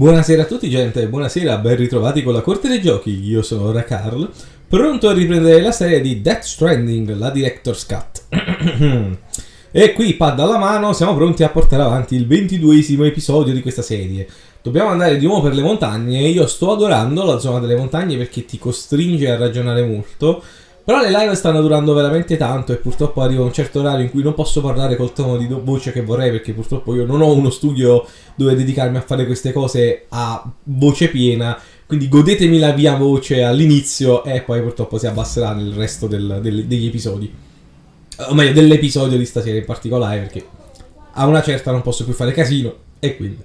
Buonasera a tutti gente, buonasera, ben ritrovati con la Corte dei Giochi, io sono ora Carl, pronto a riprendere la serie di Death Stranding, la Director's Cut. E qui, pad alla mano, siamo pronti a portare avanti il 22esimo episodio di questa serie. Dobbiamo andare di nuovo per le montagne, io sto adorando la zona delle montagne perché ti costringe a ragionare molto. Però le live stanno durando veramente tanto e purtroppo arriva un certo orario in cui non posso parlare col tono di voce che vorrei, perché purtroppo io non ho uno studio dove dedicarmi a fare queste cose a voce piena, quindi godetemi la mia voce all'inizio e poi purtroppo si abbasserà nel resto degli episodi. O meglio, dell'episodio di stasera in particolare, perché a una certa non posso più fare casino e quindi...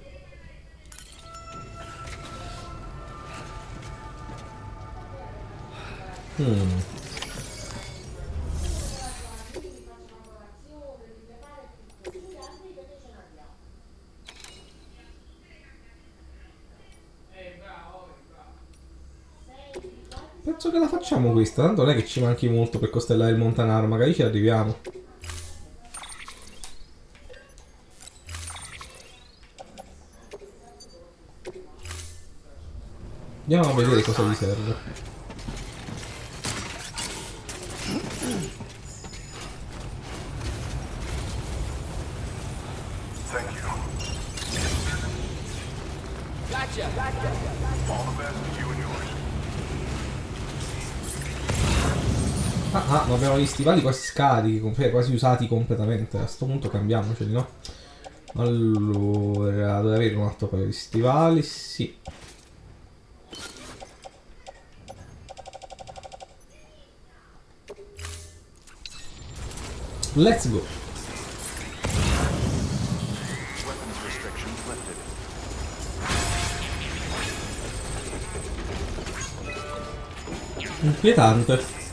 Penso che la facciamo questa, tanto non è che ci manchi molto per costellare il Montanaro, magari ci arriviamo. Andiamo a vedere cosa gli serve. Ma abbiamo gli stivali quasi scarichi, quasi usati completamente. A sto punto cambiamoceli, no? Allora, deve avere un altro paio di stivali, sì. Let's go. Inquietante.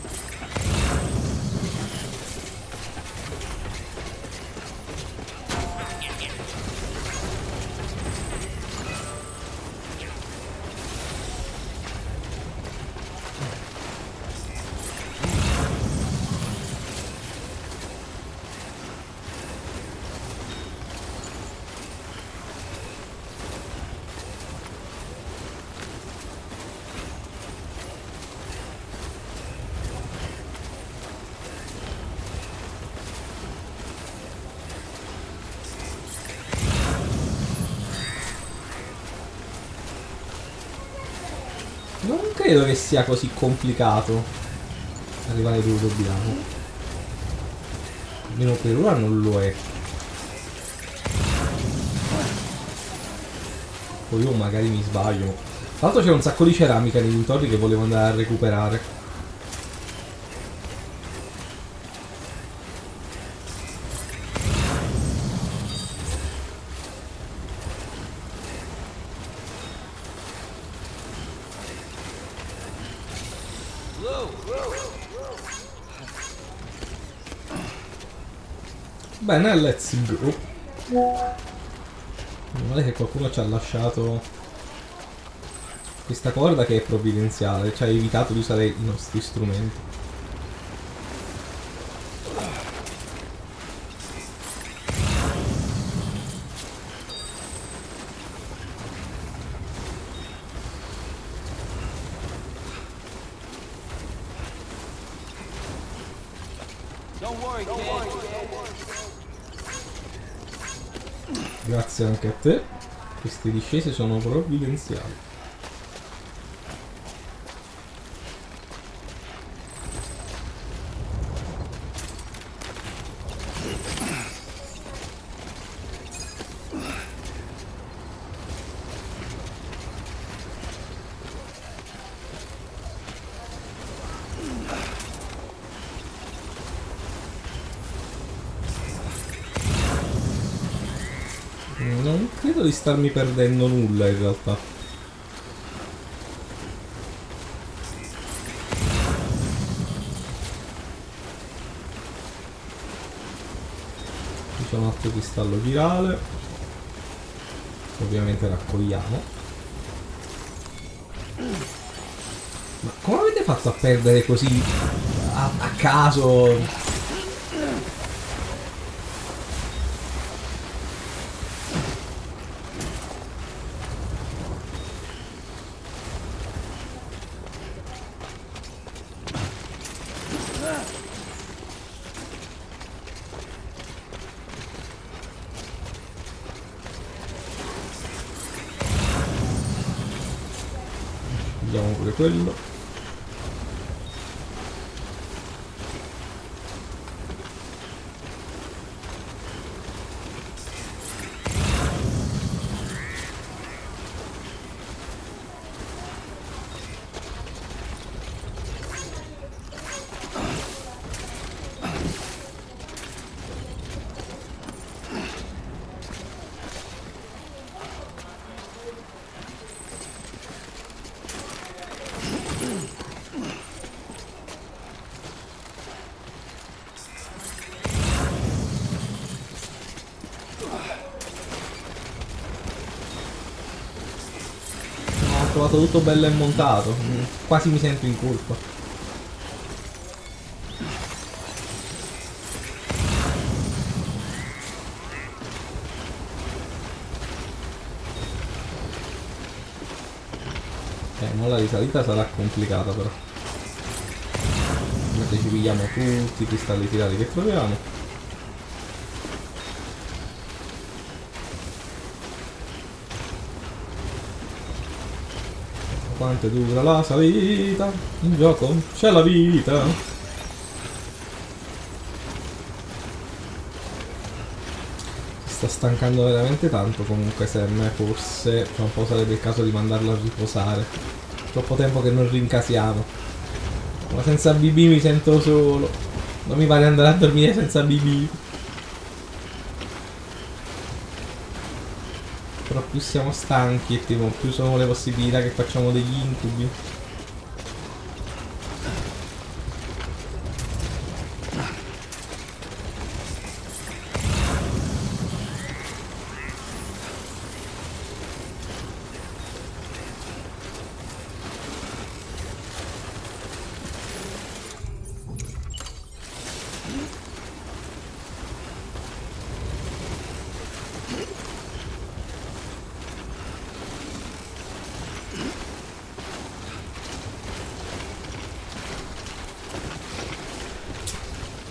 Non credo che sia così complicato arrivare dove dobbiamo. Almeno per ora non lo è. Poi io magari mi sbaglio. Tra l'altro c'è un sacco di ceramica nei dintorni che volevo andare a recuperare. Bene, let's go. Meno male che qualcuno ci ha lasciato questa corda che è provvidenziale, ci ha evitato di usare i nostri strumenti. Grazie anche a te. Queste discese sono provvidenziali. Non credo di starmi perdendo nulla in realtà. Qui c'è un altro cristallo virale. Ovviamente raccogliamo. Ma come avete fatto a perdere così a caso? Vediamo pure quello. Ho trovato tutto bello e montato, quasi mi sento in colpa. Mo la risalita sarà complicata però. Mentre ci pigliamo tutti i cristalli tirati che troviamo. Quanto dura la salita? In gioco c'è la vita. Si sta stancando veramente tanto comunque Sam, forse tra un po' sarebbe il caso di mandarlo a riposare. Troppo tempo che non rincasiamo. Ma senza BB mi sento solo. Non mi pare andare a dormire senza BB. Però più siamo stanchi e tipo, più sono le possibilità che facciamo degli incubi.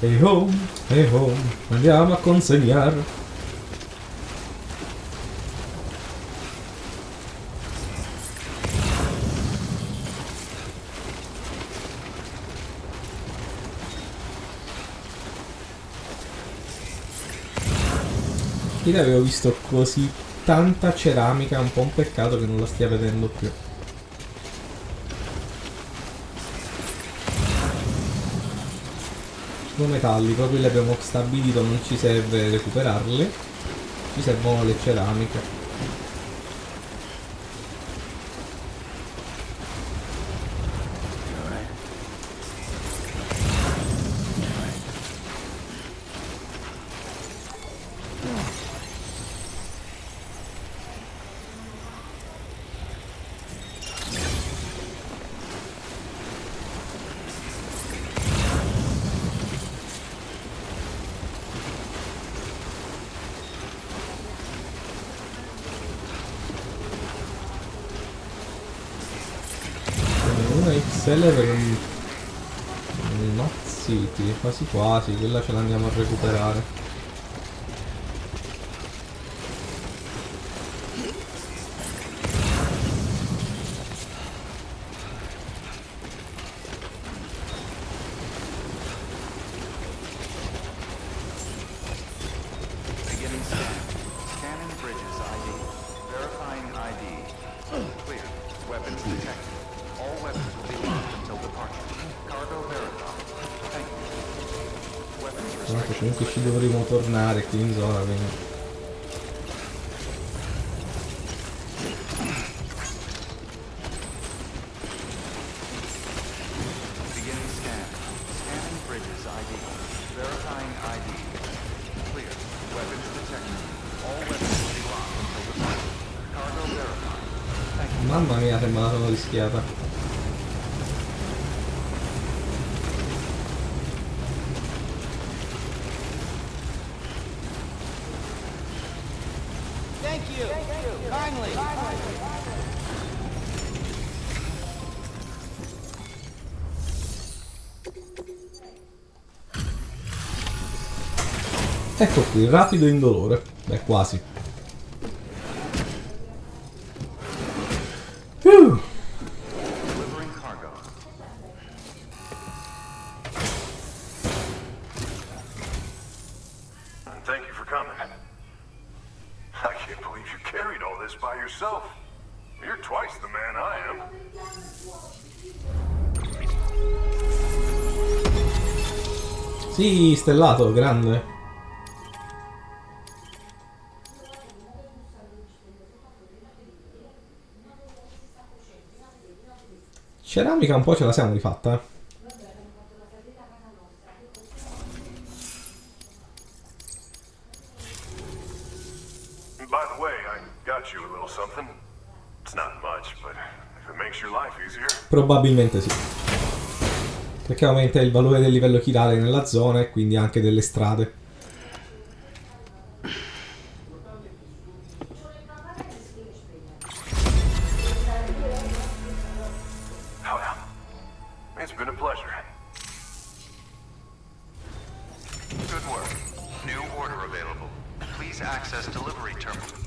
Hey ho, andiamo a consegnare. Io avevo visto così tanta ceramica, è un po' un peccato che non la stia vedendo più. Metalli, proprio li abbiamo stabilito, non ci serve recuperarli, ci servono le ceramiche. XL per un nostri, quasi quasi, quella ce l'andiamo a recuperare. Comunque ci dovremo tornare qui in zona, quindi. Mamma mia, sembra sono rischiata. Ecco qui, rapido e indolore. Beh, quasi. Delivering cargo. And thank you for coming. I can't believe you carried all this by yourself. You're twice the man I am. Sì, stellato, grande. Ceramica un po' ce la siamo rifatta, eh. By the way, I got you a little something. It's not much, but if it makes your life easier. Probabilmente sì. Perché aumenta il valore del livello chirale nella zona e quindi anche delle strade. Oh, yeah. It's been a pleasure. Good work. New order available. Please access delivery terminal.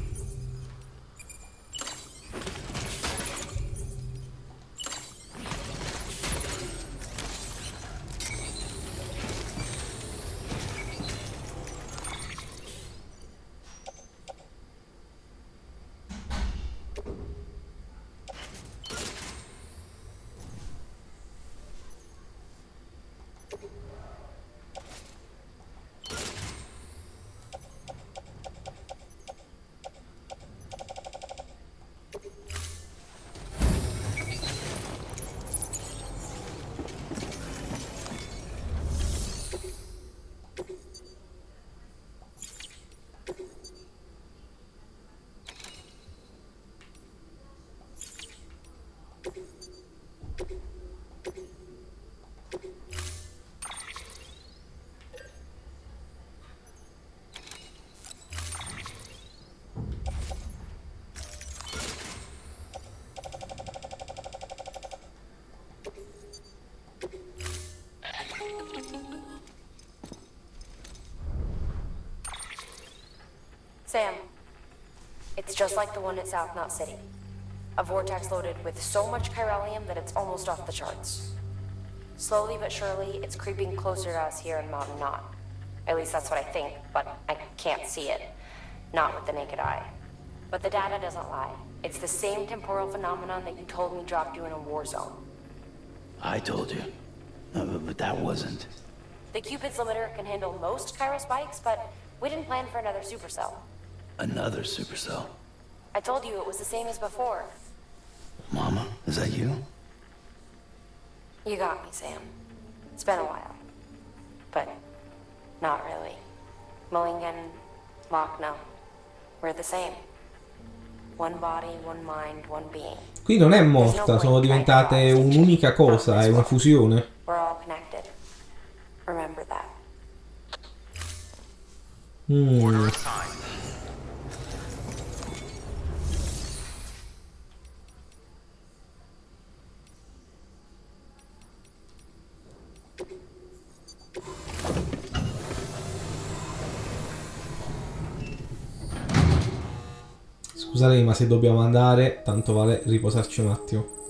Sam, it's just like the one at South Knot City. A vortex loaded with so much chiralium that it's almost off the charts. Slowly but surely, it's creeping closer to us here in Mountain Knot. At least that's what I think, but I can't see it. Not with the naked eye. But the data doesn't lie. It's the same temporal phenomenon that you told me dropped you in a war zone. I told you. But that wasn't. The Cupid's limiter can handle most chiral spikes, but we didn't plan for another supercell. Another supercell. I told you it was the same as before. Mama, is that you? You got me, Sam. It's been a while. But not really. Mulligan, Locke, no. We're the same. One body, one mind, one being. Qui non è morta, sono diventate un'unica cosa, è una fusione. We're all connected. Remember that. Order assigned. Scusate, ma se dobbiamo andare, tanto vale riposarci un attimo.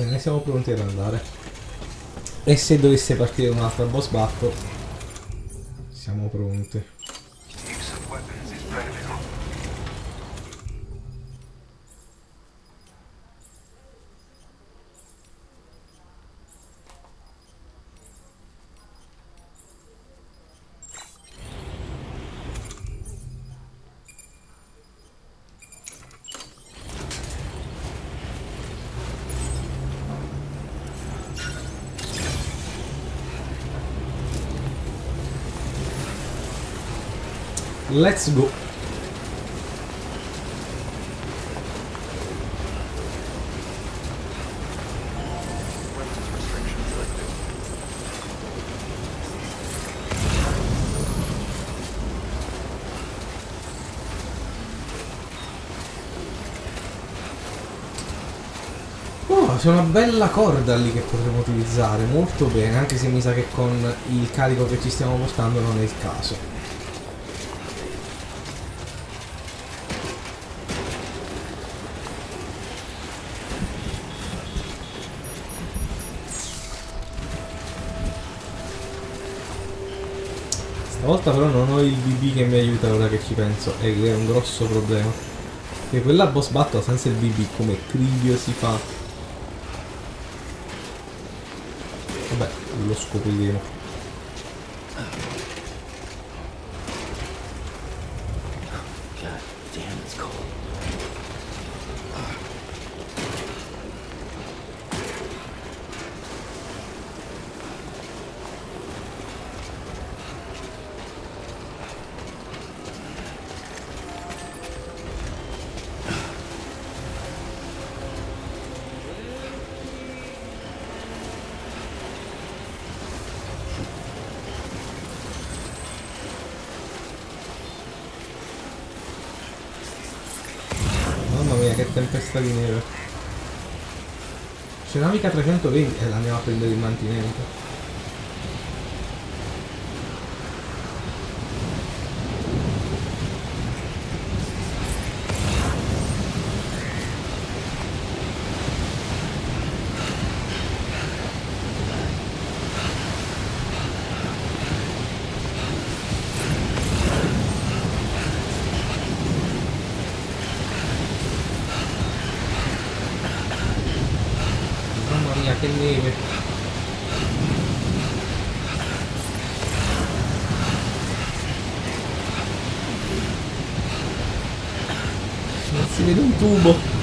Bene, siamo pronti ad andare. E se dovesse partire un'altra boss battle, siamo pronti. Use of weapons is practical. Let's go. Oh, c'è una bella corda lì che potremo utilizzare molto bene, anche se mi sa che con il carico che ci stiamo portando non è il caso. Stavolta però non ho il BB che mi aiuta ora che ci penso, e che è un grosso problema. Perché quella boss battle senza il BB come cribio si fa? Vabbè, lo scopriremo. God damn, it's cold. Mamma mia, che tempesta di neve. Ceramica 320 e la andiamo a prendere il mantenimento. Mamma mia, che neve. Non si vede un tubo.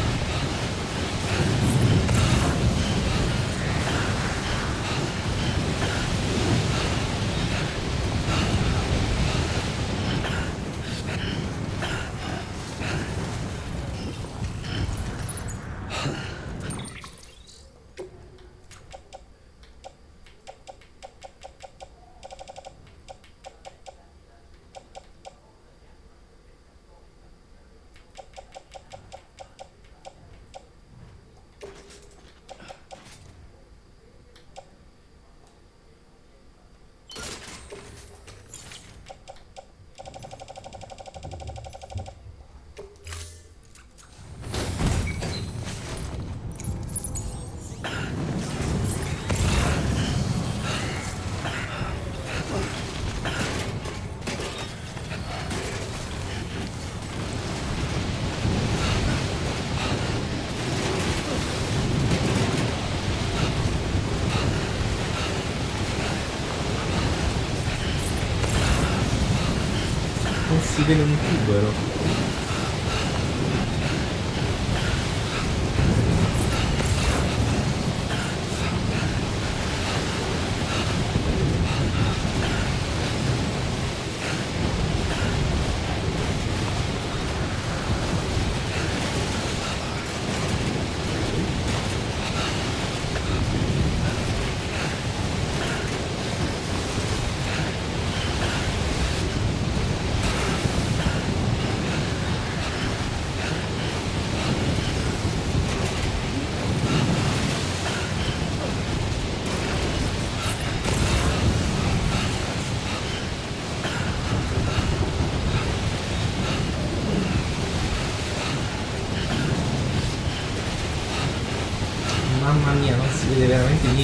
Non si vede un tubo.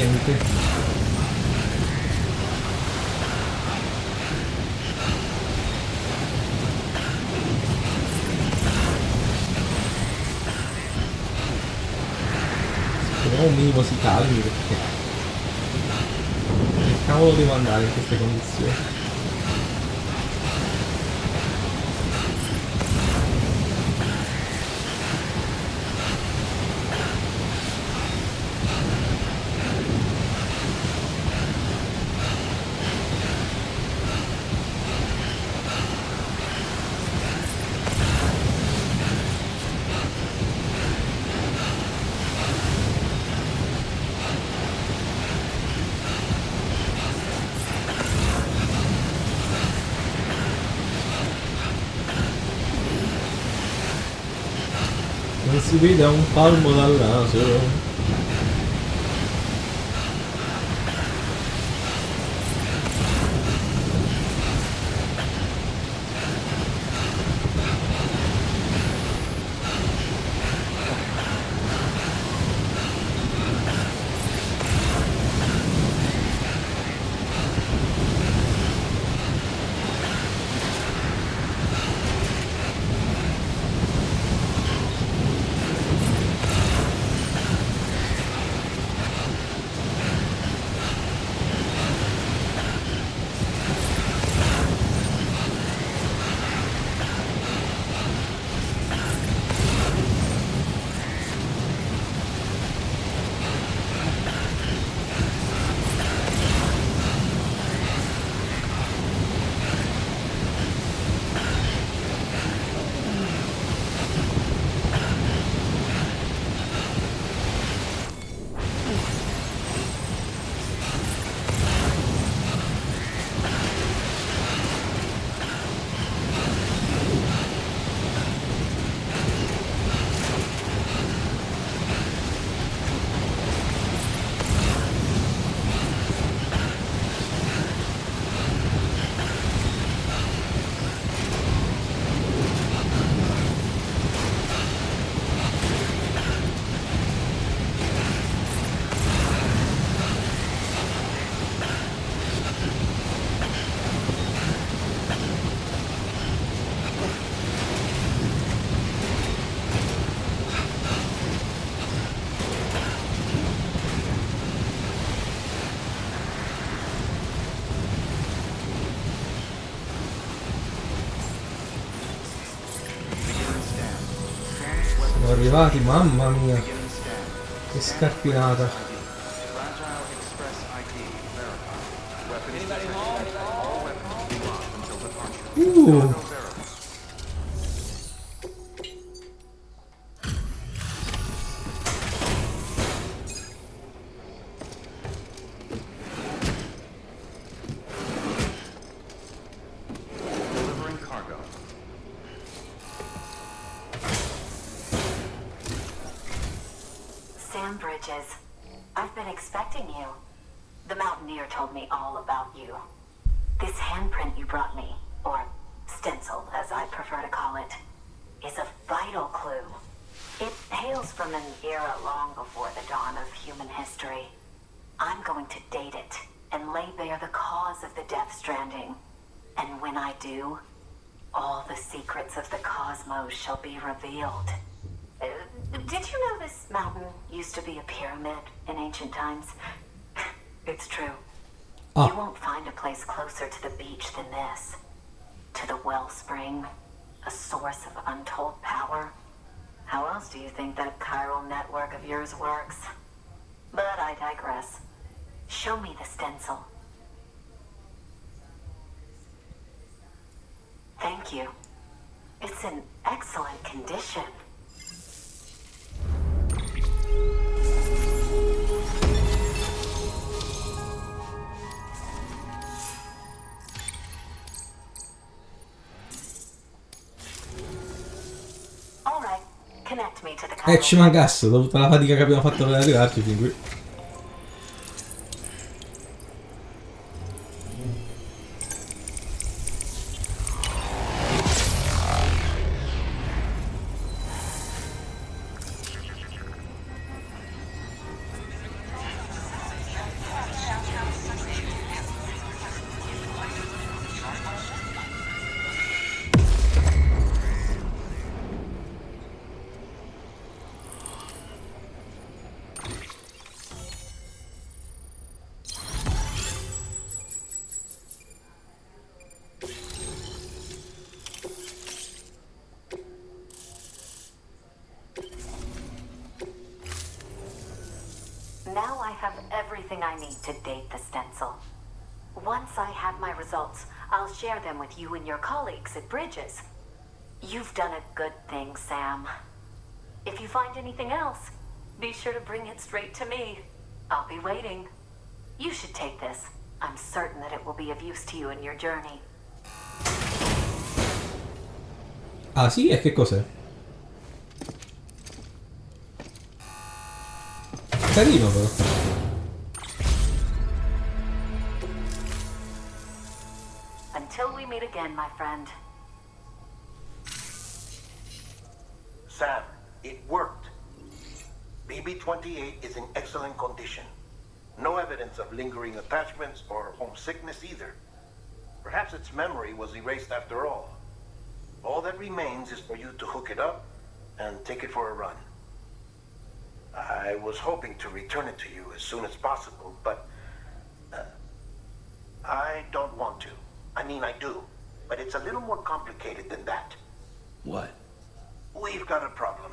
niente. Speriamo un minimo si calmi perché... Che cavolo devo andare in queste condizioni? Non si vede a un palmo dal naso. Siamo arrivati, mamma mia. Che scarpinata. Uh. Bridges. I've been expecting you. The Mountaineer told me all about you. This handprint you brought me, or stencil as I prefer to call it, is a vital clue. It hails from an era long before the dawn of human history. I'm going to date it and lay bare the cause of the Death Stranding. And when I do, all the secrets of the cosmos shall be revealed. Did you know this mountain used to be a pyramid in ancient times? It's true. Oh. You won't find a place closer to the beach than this. To the wellspring, a source of untold power. How else do you think that chiral network of yours works? But I digress. Show me the stencil. Thank you. It's in excellent condition. Ci mancasse, dopo tutta la fatica che abbiamo fatto per arrivarci fin qui. everything I need to date the stencil. Once I have my results, I'll share them with you and your colleagues at Bridges. You've done a good thing, Sam. If you find anything else, be sure to bring it straight to me. I'll be waiting. You should take this. I'm certain that it will be of use to you in your journey. Ah sì? E che cos'è? Carino però. Until we meet again, my friend. Sam, it worked. BB-28 is in excellent condition. No evidence of lingering attachments or homesickness either. Perhaps its memory was erased after all. All that remains is for you to hook it up and take it for a run. I was hoping to return it to you as soon as possible, but I don't want to. I mean, I do, but it's a little more complicated than that. What? We've got a problem.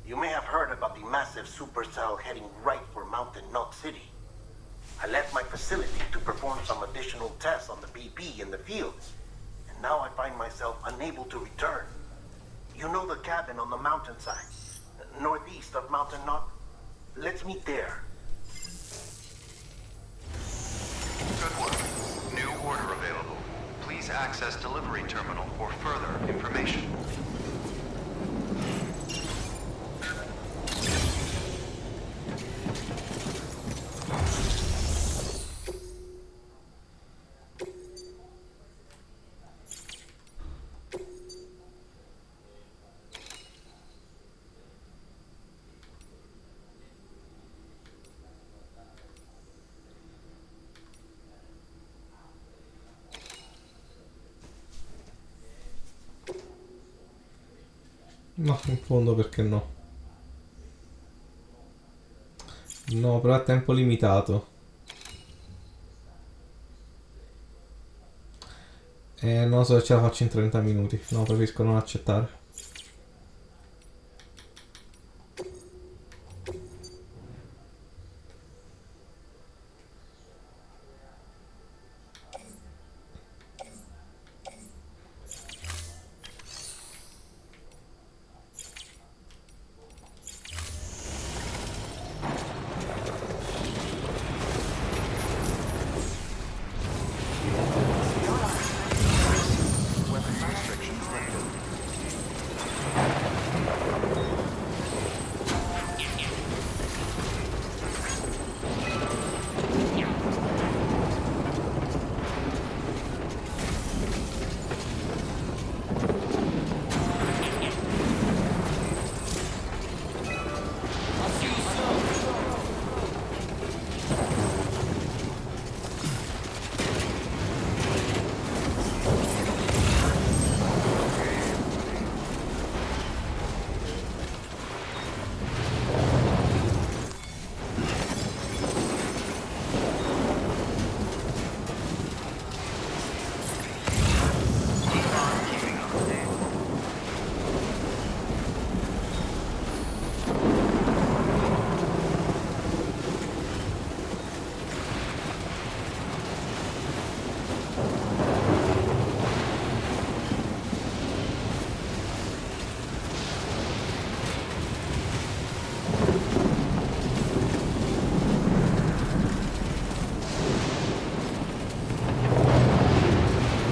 You may have heard about the massive supercell heading right for Mountain Knot City. I left my facility to perform some additional tests on the BP in the field, and now I find myself unable to return. You know the cabin on the mountainside, northeast of Mountain Knot? Let's meet there. Good work. New order available. Please access delivery terminal for further information. Ma in fondo perché no? No, però a tempo limitato. Non so se ce la faccio in 30 minuti. No, preferisco non accettare.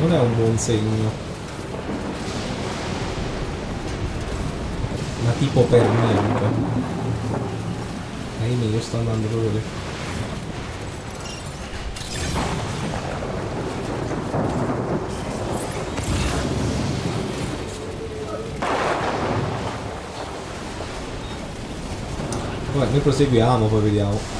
Non è un buon segno. Ma tipo per niente. Ahimè, io sto andando proprio lì. Vabbè, noi proseguiamo, poi vediamo.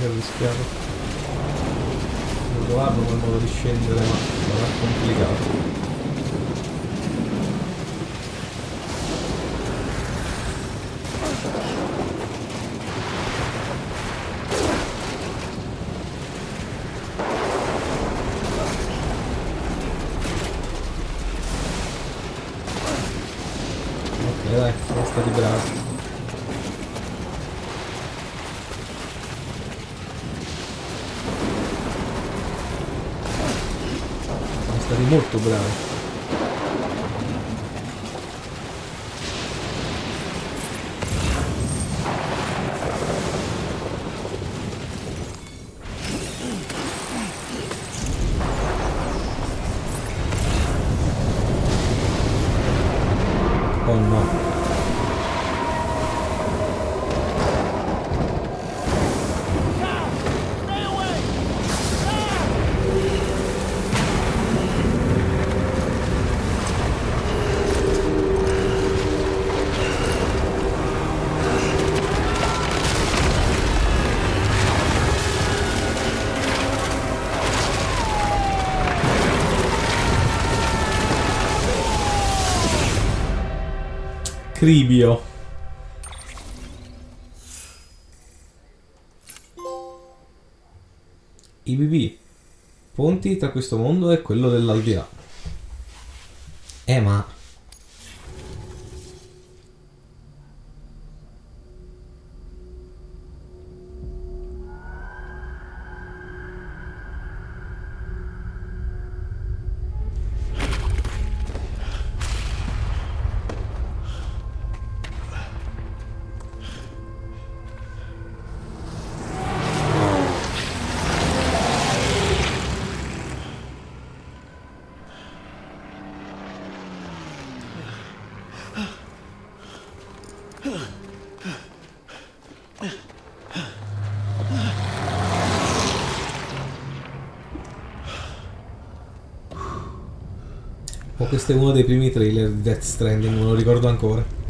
che ho rischiato. Devo trovarlo quel modo di scendere, ma sarà complicato. Ok, dai, siamo stati bravi. Siamo stati molto bravi. Oh no. Cribio. IBB. Ponti tra questo mondo e quello dell'aldilà. Ma... Oh, questo è uno dei primi trailer di Death Stranding, me lo ricordo ancora.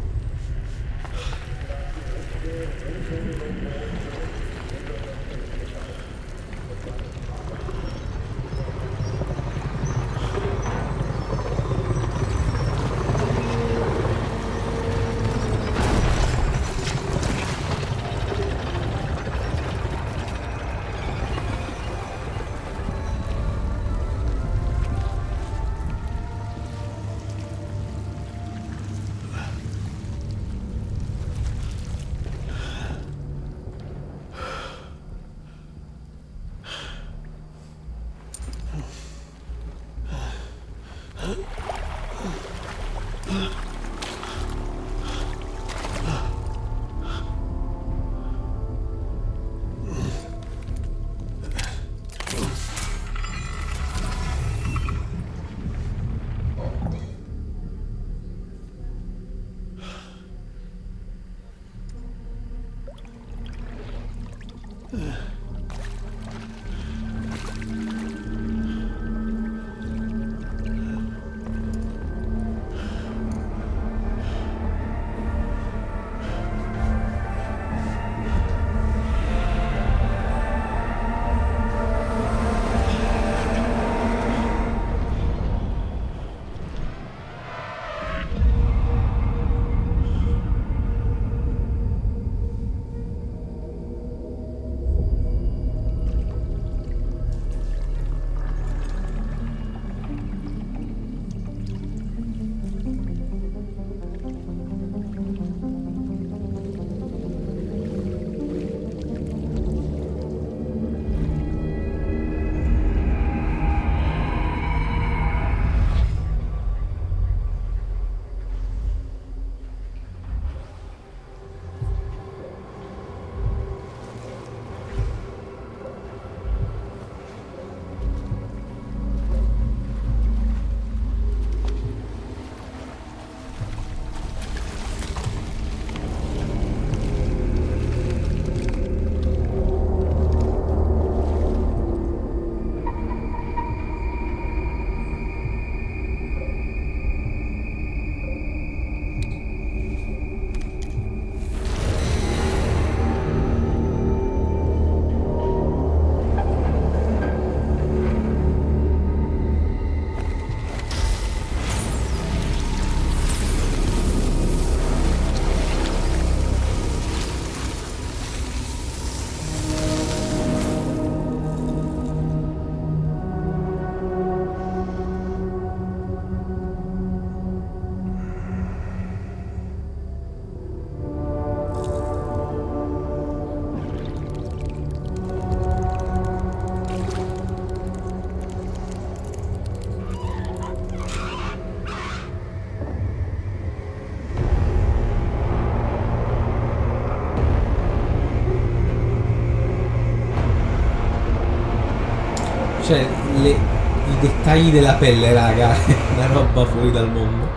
Cioè, i dettagli della pelle, raga, è una roba fuori dal mondo.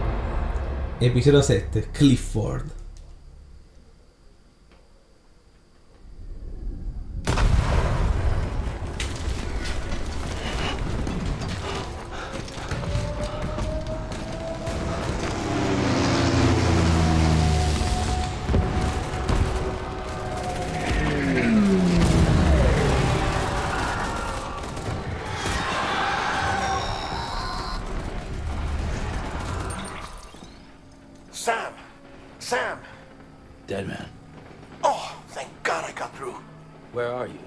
Episodio 7, Clifford. Sam! Dead man. Oh, thank God I got through. Where are you?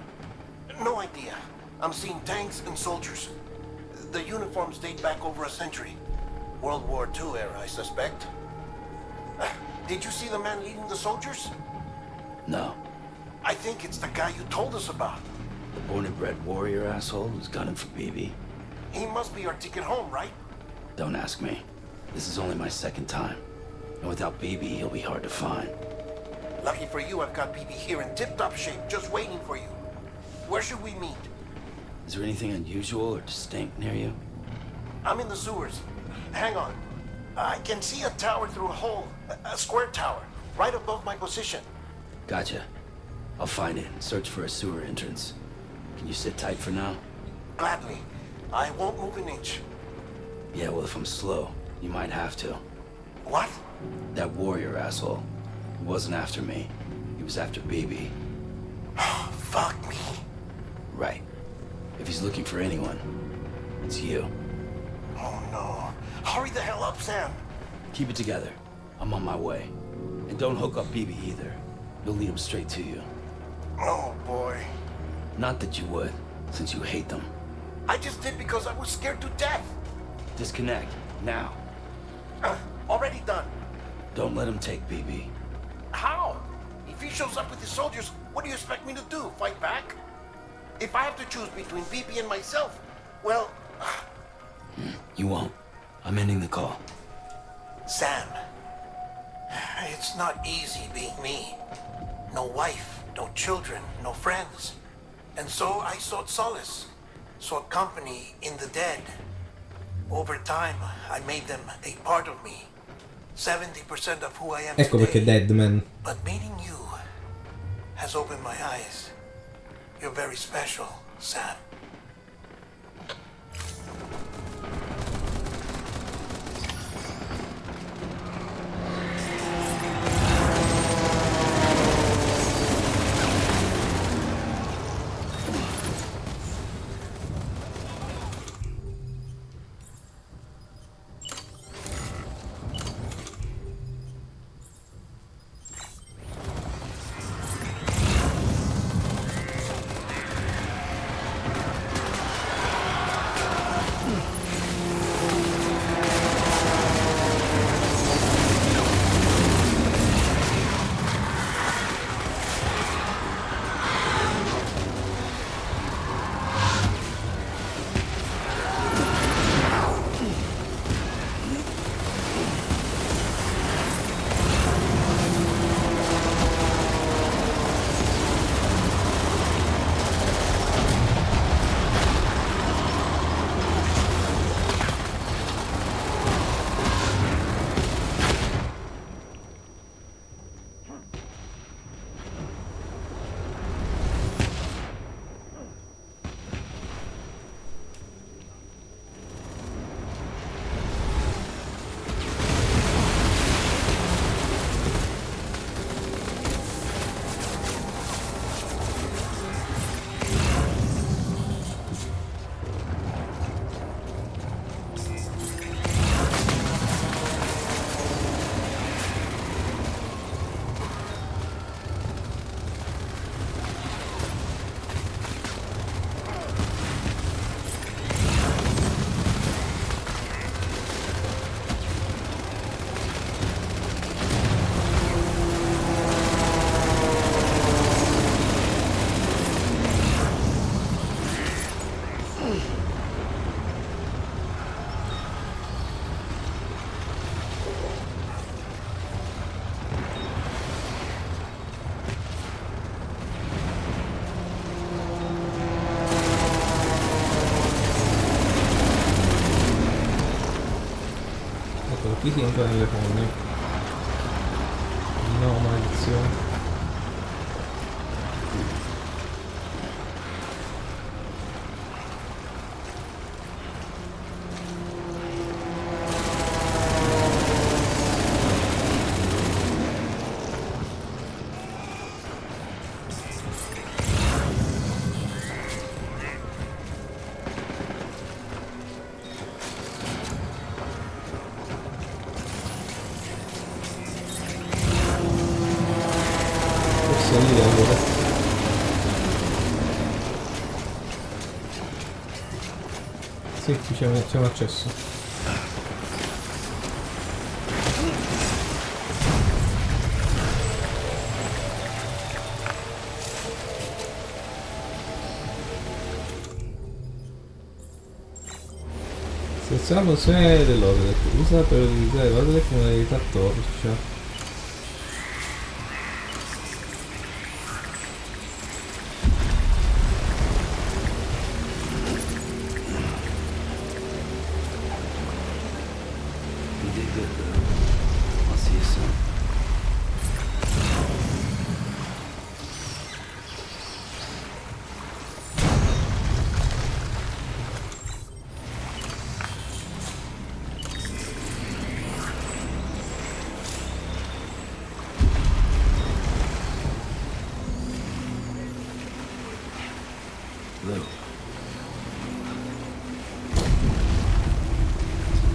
No idea. I'm seeing tanks and soldiers. The uniforms date back over a century. World War II era, I suspect. Did you see the man leading the soldiers? No. I think it's the guy you told us about. The born and bred warrior asshole who's gunning for BB. He must be our ticket home, right? Don't ask me. This is only my second time. And without BB, he'll be hard to find. Lucky for you, I've got BB here in tip-top shape, just waiting for you. Where should we meet? Is there anything unusual or distinct near you? I'm in the sewers. Hang on. I can see a tower through a hole. A square tower, right above my position. Gotcha. I'll find it and search for a sewer entrance. Can you sit tight for now? Gladly. I won't move an inch. Yeah, well, if I'm slow, you might have to. What? That warrior asshole. He wasn't after me. He was after BB. Fuck me. Right. If he's looking for anyone, it's you. Oh no. Hurry the hell up, Sam. Keep it together. I'm on my way. And don't hook up BB either. He'll lead him straight to you. Oh boy. Not that you would, since you hate them. I just did because I was scared to death. Disconnect, now. Already done. Don't let him take BB. How? If he shows up with his soldiers, what do you expect me to do? Fight back? If I have to choose between BB and myself, well... You won't. I'm ending the call. Sam, it's not easy being me. No wife, no children, no friends. And so I sought solace, sought company in the dead. Over time, I made them a part of me. 70% of who I am Ecco perché today. Deadman. But meeting you has opened my eyes. You're very special, Sam. si entra nelle fogne. No, maledizione. Salire allora. Sì, qui c'è un accesso. Seleziona la funzione dell'Odelet. Usa per utilizzare l'Odelet in modalità torcia.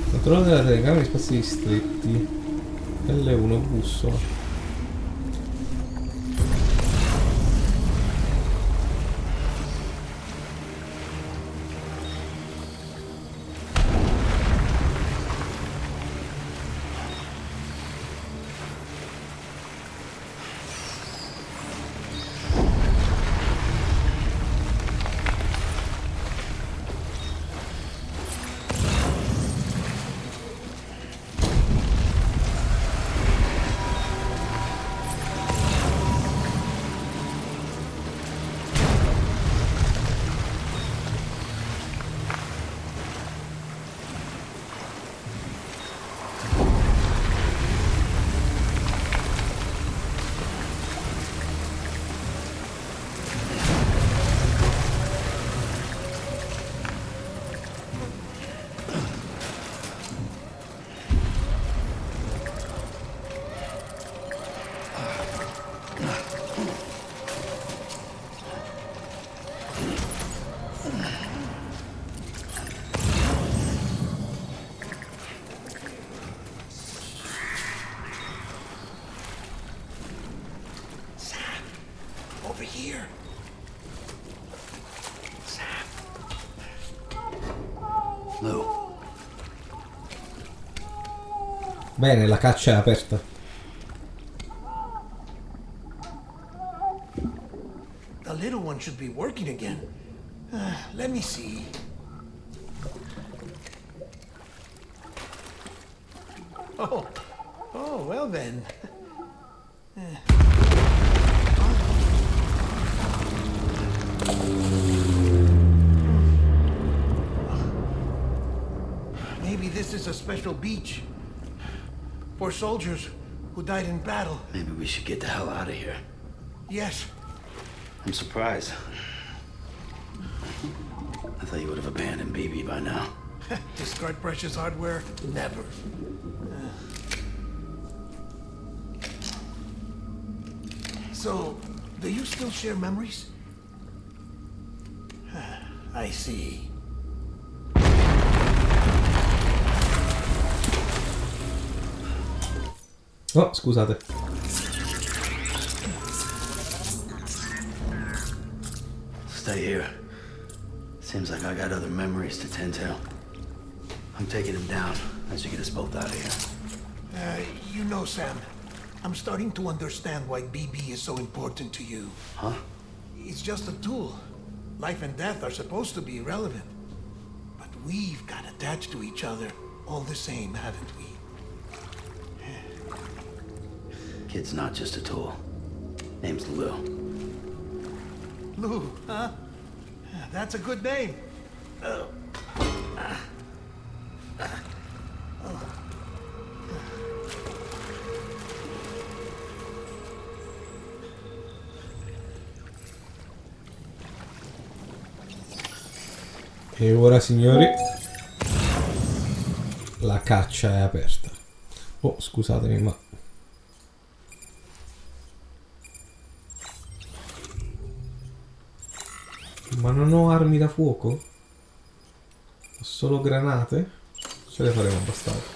Controllo della telecamera in spazi ristretti. L1 bussola. Bene, la caccia è aperta. The little one should be working again. Let me see. Oh, well then. Maybe this is a special beach for soldiers who died in battle. Maybe we should get the hell out of here. Yes. I'm surprised. I thought you would have abandoned BB by now. Discard precious hardware? Never. So, do you still share memories? I see. Oh, scusate. Stay here. Seems like I got other memories to tend to. I'm taking him down as you get us both out of here. You know, Sam, I'm starting to understand why BB is so important to you. Huh? It's just a tool. Life and death are supposed to be irrelevant. But we've got attached to each other all the same, haven't we? Kid's not just a tool. Name's Lou. Lou, huh? That's a good name. E ora, signori, la caccia è aperta. Oh, scusatemi, ma non ho armi da fuoco? Ho solo granate? Ce le faremo bastare.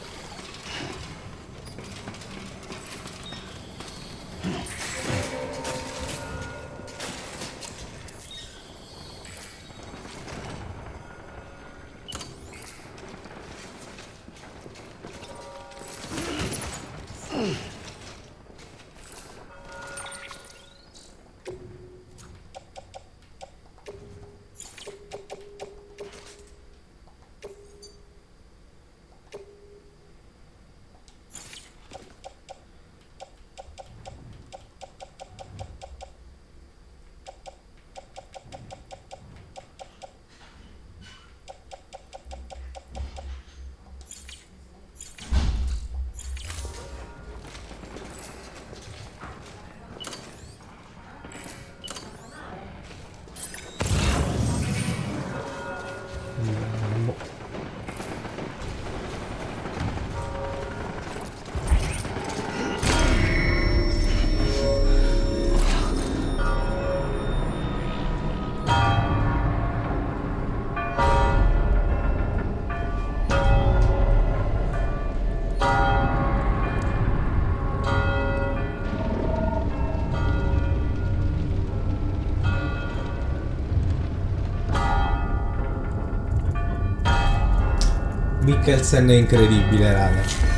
Mikkelsen è incredibile, raga.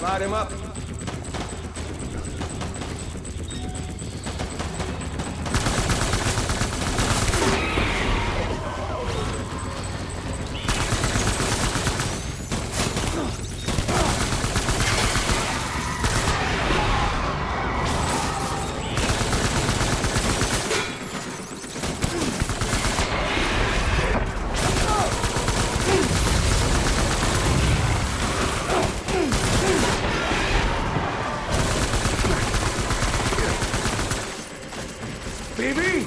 Light him up. Baby!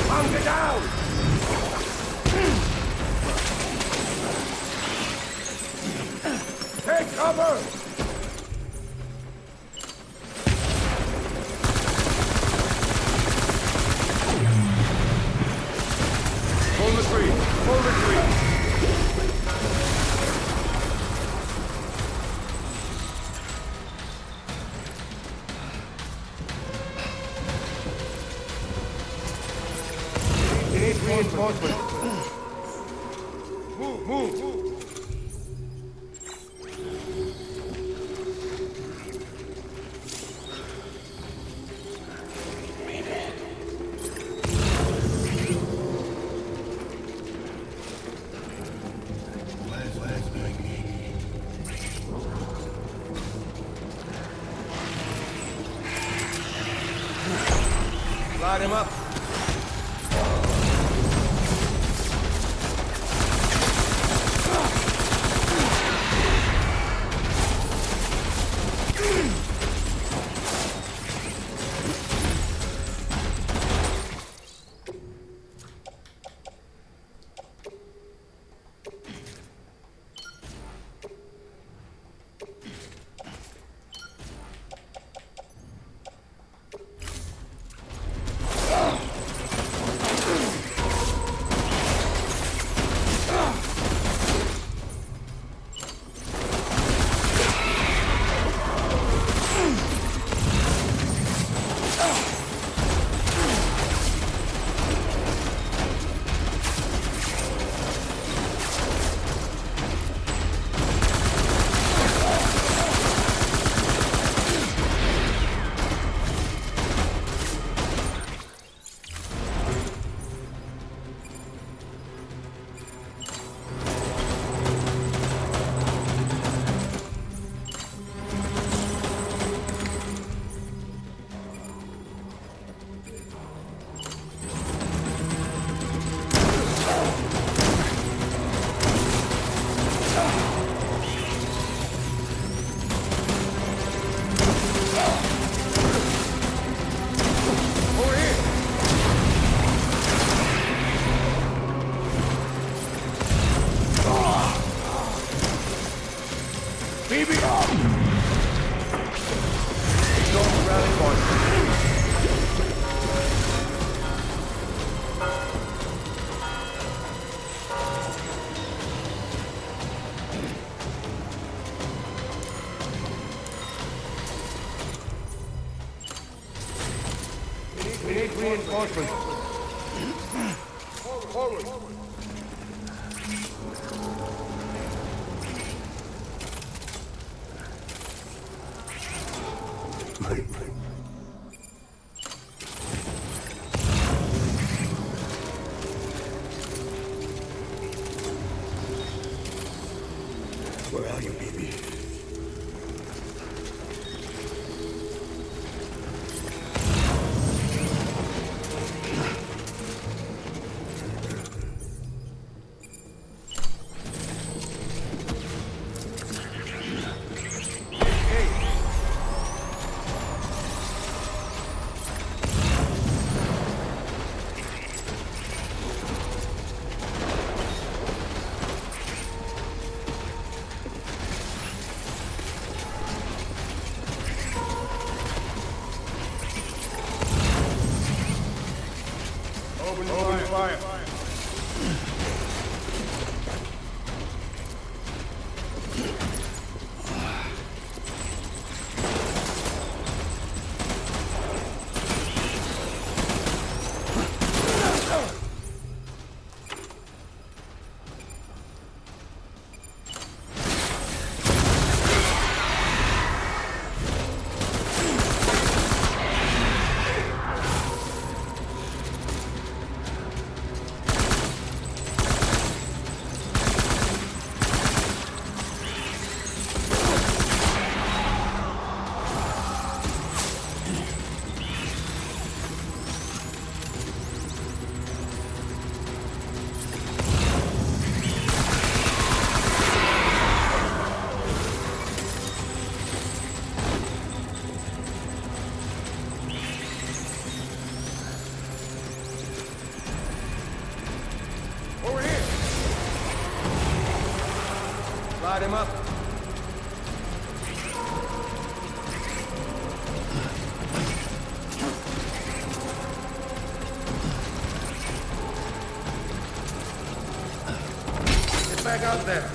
Anche down! Take cover! Hold the tree! Hold the tree! Reinforcement. Move, move. Light him up. reinforcements. Forward. Where are you, baby? Open fire. Over here. Slide him up. Get back out there.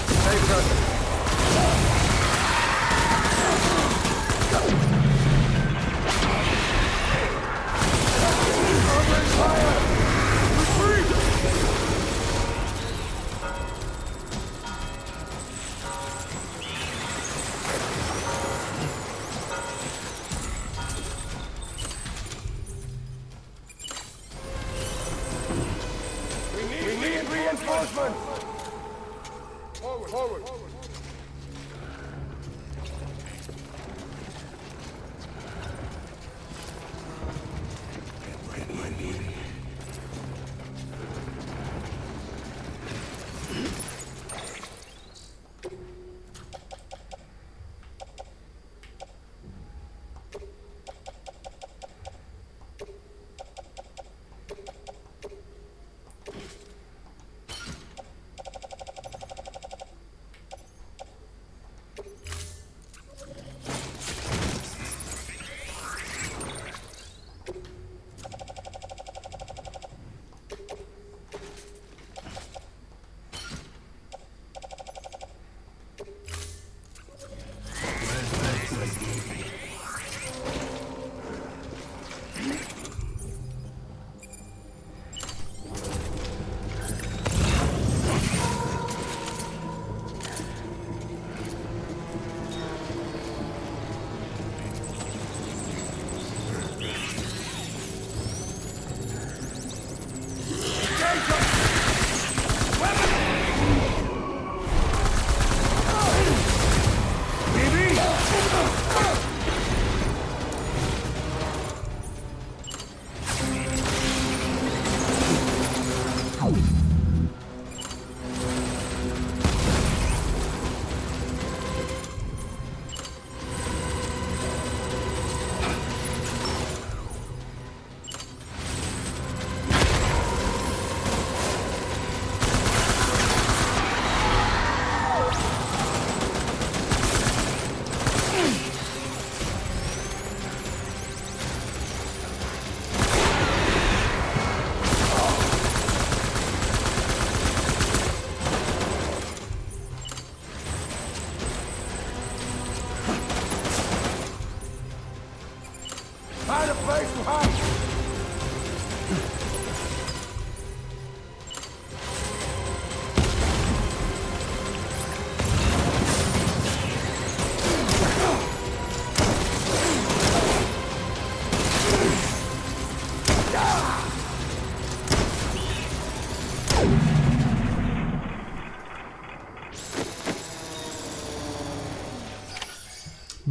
Stay present. We need reinforcements! Forward!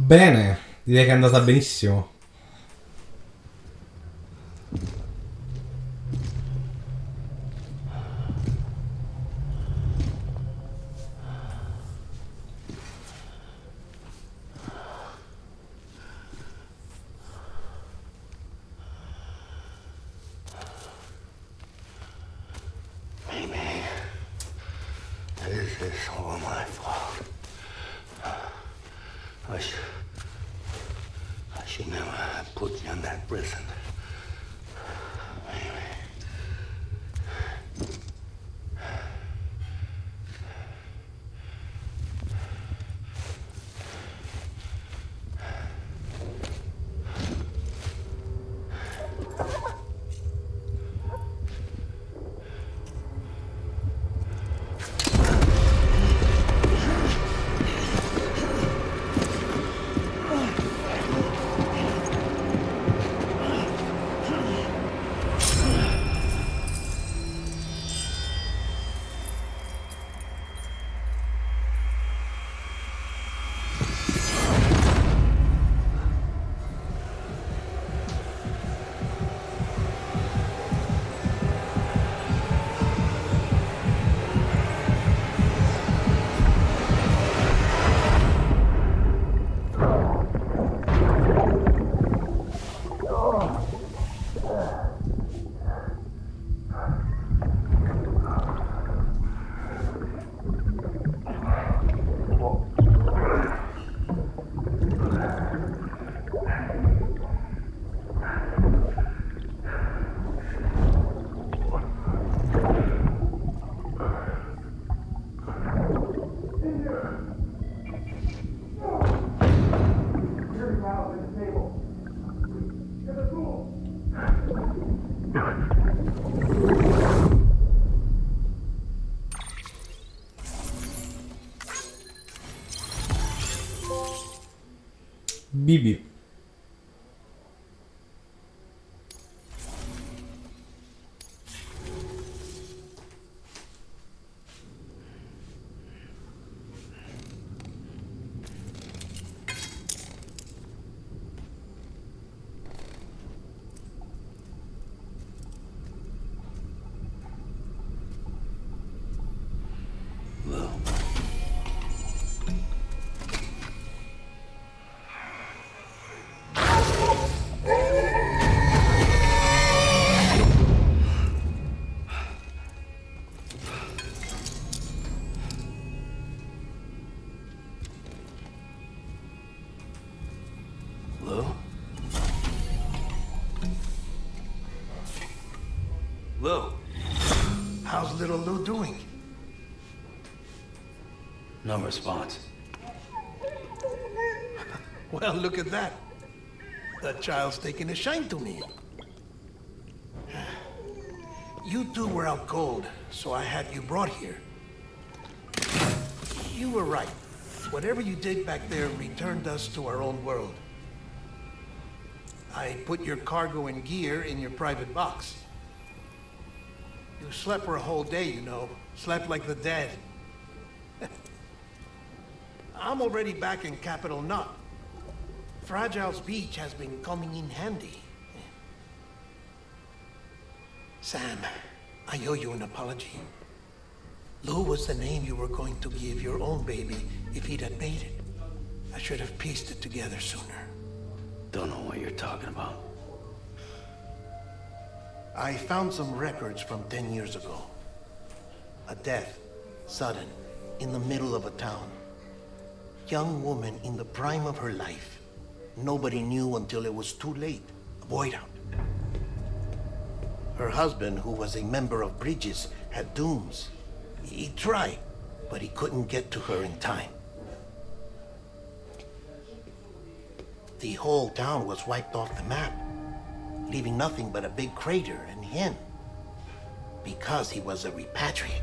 Bene, direi che è andata benissimo. Maybe this is all my fault. I should never have put you in that prison. Maybe. Bibi. Lou, how's little Lou doing? No response. Well, look at that. That child's taking a shine to me. You two were out cold, so I had you brought here. You were right. Whatever you did back there returned us to our own world. I put your cargo and gear in your private box. You slept for a whole day, you know. Slept like the dead. I'm already back in Capital Knot. Fragile's beach has been coming in handy. Sam, I owe you an apology. Lou was the name you were going to give your own baby if he'd had made it. I should have pieced it together sooner. Don't know what you're talking about. I found some records from 10 years ago. A death, sudden, in the middle of a town. Young woman in the prime of her life. Nobody knew until it was too late. A void out. Her husband, who was a member of Bridges, had dooms. He tried, but he couldn't get to her in time. The whole town was wiped off the map, leaving nothing but a big crater and him, because he was a repatriate.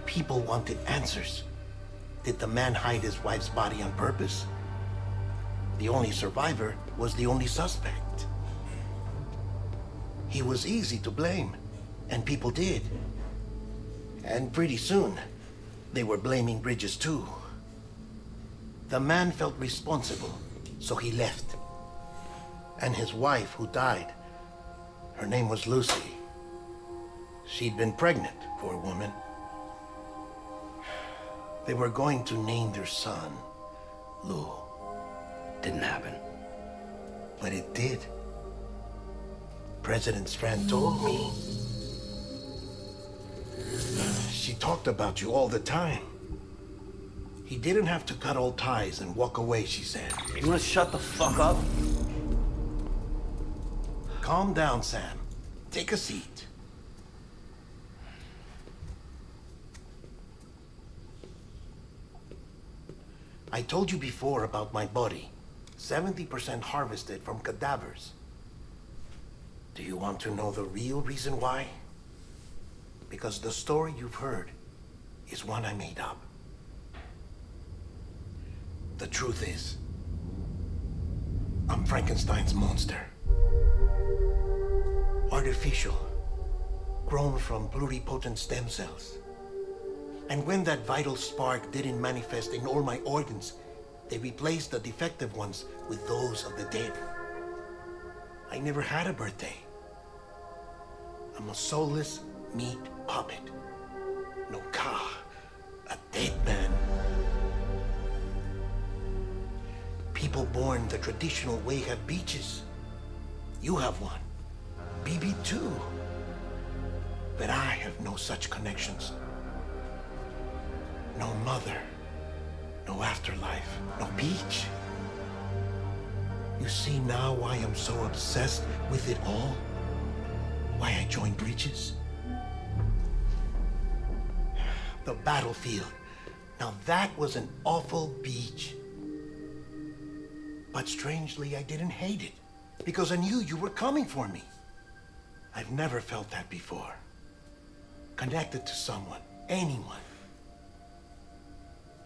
People wanted answers. Did the man hide his wife's body on purpose? The only survivor was the only suspect. He was easy to blame, and people did. And pretty soon, they were blaming Bridges too. The man felt responsible, so he left. And his wife, who died, her name was Lucy. She'd been pregnant, poor woman. They were going to name their son Lou. Didn't happen. But it did. President Strand told me. She talked about you all the time. He didn't have to cut all ties and walk away, she said. You wanna shut the fuck up? Calm down, Sam. Take a seat. I told you before about my body. 70% harvested from cadavers. Do you want to know the real reason why? Because the story you've heard is one I made up. The truth is, I'm Frankenstein's monster. Artificial, grown from pluripotent stem cells. And when that vital spark didn't manifest in all my organs, they replaced the defective ones with those of the dead. I never had a birthday. I'm a soulless meat puppet. No car, a dead man. People born the traditional way have beaches. You have one. BB too. But I have no such connections. No mother, no afterlife, no beach. You see now why I'm so obsessed with it all? Why I joined Bridges? The battlefield. Now that was an awful beach. But strangely, I didn't hate it, because I knew you were coming for me. I've never felt that before. Connected to someone, anyone.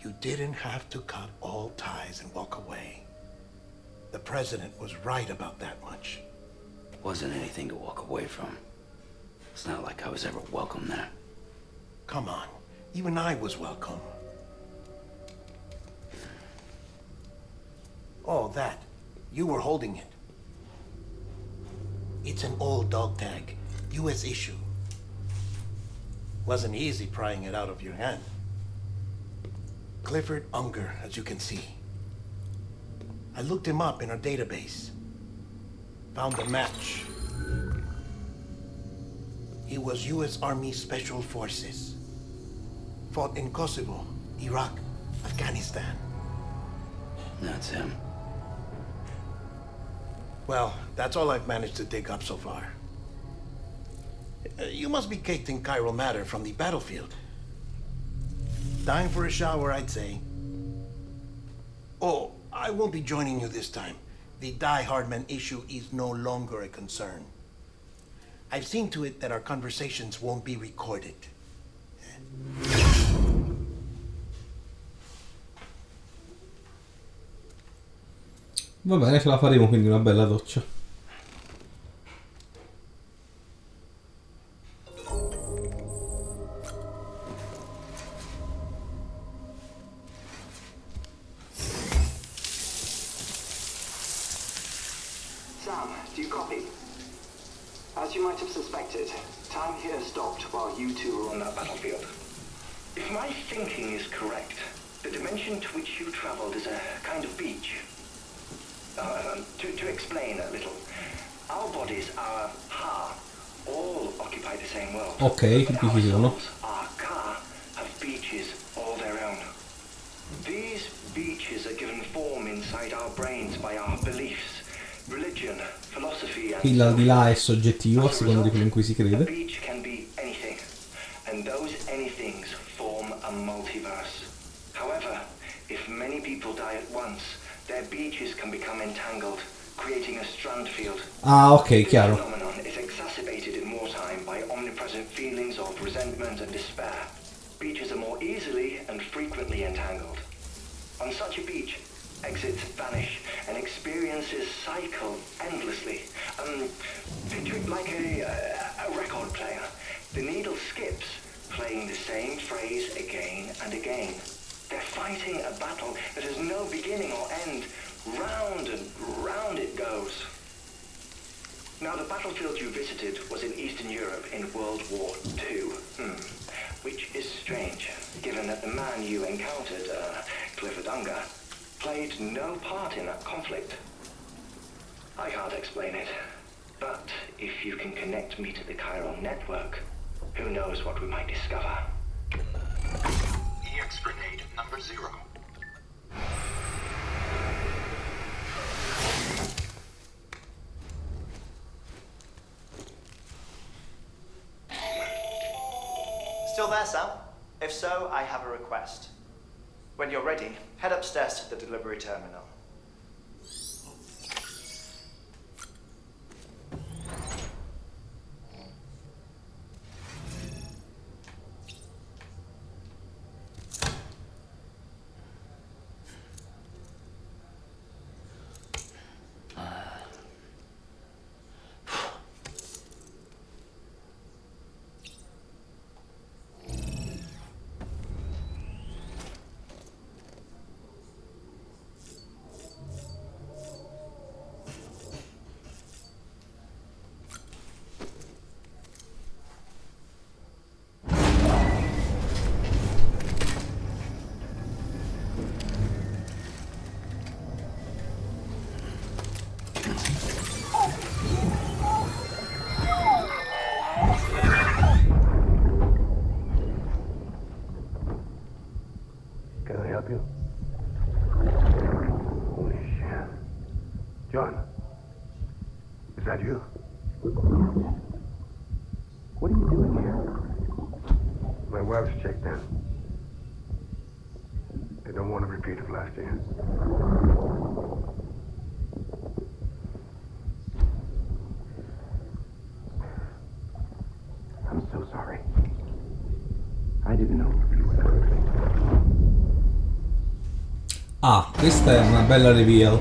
You didn't have to cut all ties and walk away. The president was right about that much. Wasn't anything to walk away from. It's not like I was ever welcome there. Come on, even I was welcome. Oh, that. You were holding it. It's an old dog tag, US issue. Wasn't easy prying it out of your hand. Clifford Unger, as you can see. I looked him up in our database. Found a match. He was US Army Special Forces. Fought in Kosovo, Iraq, Afghanistan. That's him. Well, that's all I've managed to dig up so far. You must be caked in chiral matter from the battlefield. Time for a shower, I'd say. Oh, I won't be joining you this time. The Die Hardman issue is no longer a concern. I've seen to it that our conversations won't be recorded. Va bene, ce la faremo quindi una bella doccia. Sam, do you copy? As you might have suspected, time here stopped while you two were on that battlefield. If my thinking is correct, the dimension to which you traveled is a kind of beach. To explain a little, our bodies, our ha, all occupy the same world. Ok, but qui ci sono. our ka, have beaches all their own. These beaches are given form inside our brains by our beliefs, religion, philosophy, and Qui l'aldilà è soggettivo a seconda di quello in cui si a crede. beach can be anything, and those anythings form a multiverse. However, if many people die at once, their beaches can become entangled, creating a strand field. Ah, ok, This chiaro. phenomenon is exacerbated in wartime by omnipresent feelings of resentment and despair. Beaches are more easily and frequently entangled. On such a beach, exits vanish and experiences cycle endlessly. Picture it like a record player. The needle skips, playing the same phrase again and again. They're fighting a battle that has no beginning or end. Round and round it goes. Now, the battlefield you visited was in Eastern Europe in World War II. Which is strange, given that the man you encountered, Clifford Unger, played no part in that conflict. I can't explain it, but if you can connect me to the chiral network, who knows what we might discover. EX grenade number 0. Still there, Sam? If so, I have a request. When you're ready, head upstairs to the delivery terminal. Can I help you? Holy shit. John, is that you? What are you doing here? My wife's checked in. They don't want a repeat of last year. I'm so sorry. I didn't know you were coming. Ah, questa è una bella reveal.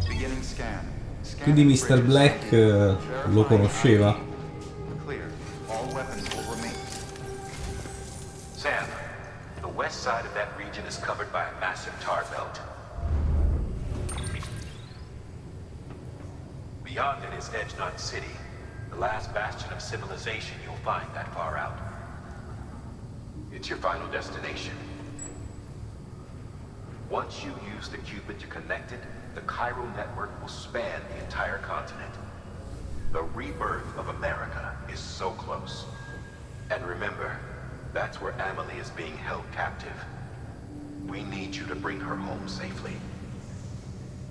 Beginning scan. Quindi Mr. Black lo conosceva. Clear. All weapons will remain. Sam, the west side of that region is covered by a massive tar belt. Beyond it is Edgenut City, the last bastion of civilization you'll find that far out. It's your final destination. Once you use the Cupid to connect it, the chiral network will span the entire continent. The rebirth of America is so close. And remember, that's where Amelie is being held captive. We need you to bring her home safely.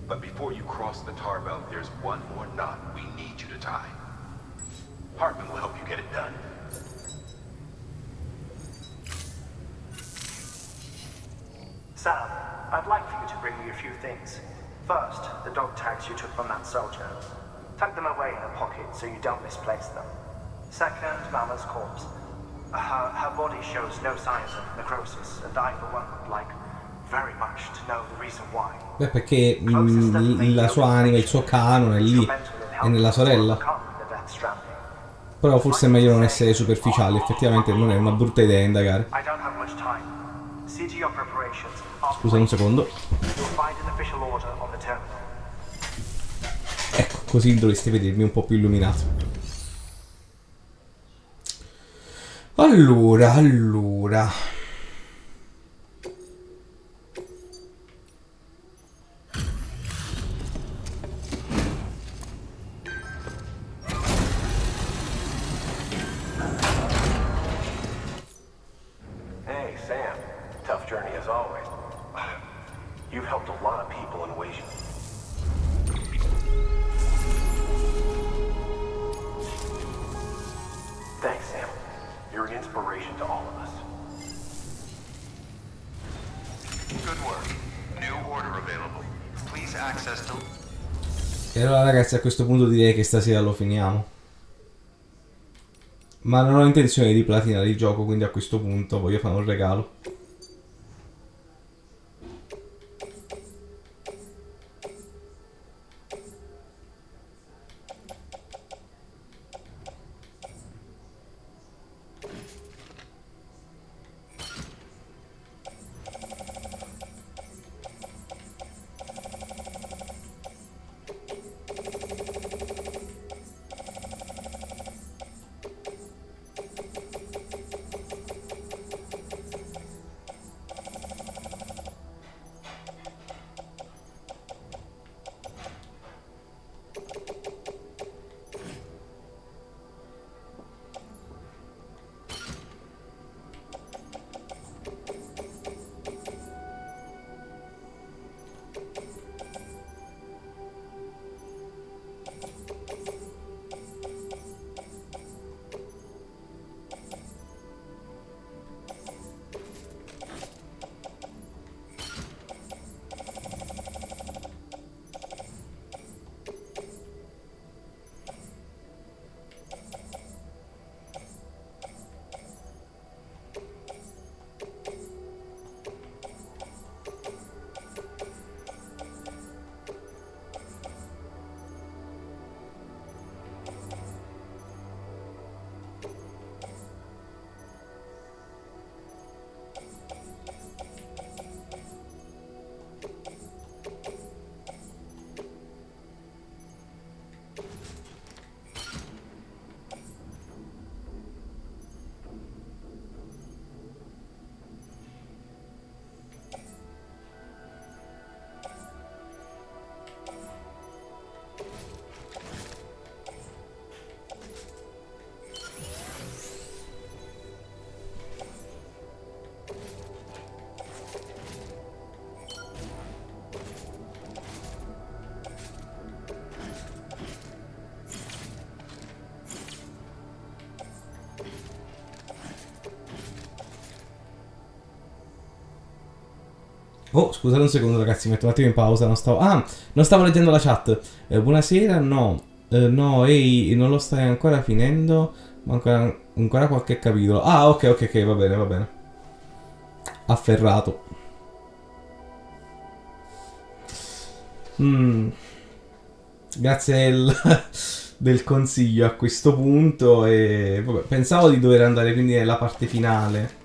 But before you cross the tar belt, there's one more knot we need you to tie. Hartman will help you get it done. Sam, I'd like for you to bring me a few things. First, the dog tags you took from that soldier. Tuck them away in a pocket so you don't misplace them. Second, Mama's corpse. Her body shows no signs of necrosis, and I, for one, would like very much to know the reason why. Beh, perché la sua anima, il suo canone è lì, è nella sorella. Però forse è meglio non essere superficiali, effettivamente non è una brutta idea indagare. Scusa un secondo. Ecco, così dovreste vedermi un po' più illuminato. Allora. Hey, Sam. Tough journey as always. You've helped a lot of people in ways. Thanks, Sam. You're an inspiration to all of us. Good work. New order available. Please access to... E allora ragazzi, a questo punto direi che stasera lo finiamo. Ma non ho intenzione di platinare il gioco, quindi a questo punto voglio fare un regalo. Oh, scusate un secondo ragazzi, metto un attimo in pausa, non stavo leggendo la chat. Buonasera, no. No, ehi, non lo stai ancora finendo, ma ancora qualche capitolo. Ah, ok, va bene, va bene. Afferrato. Grazie del consiglio a questo punto. E vabbè, pensavo di dover andare quindi nella parte finale.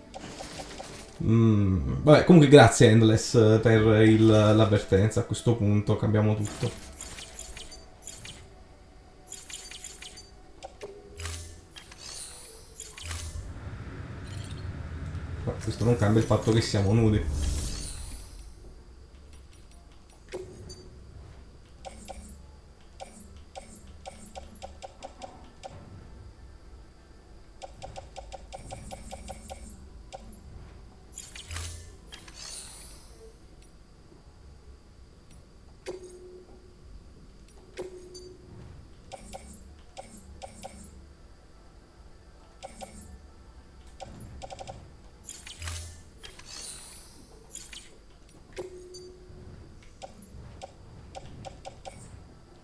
Vabbè, comunque grazie Endless per l'avvertenza. A questo punto cambiamo tutto. Ma questo non cambia il fatto che siamo nudi.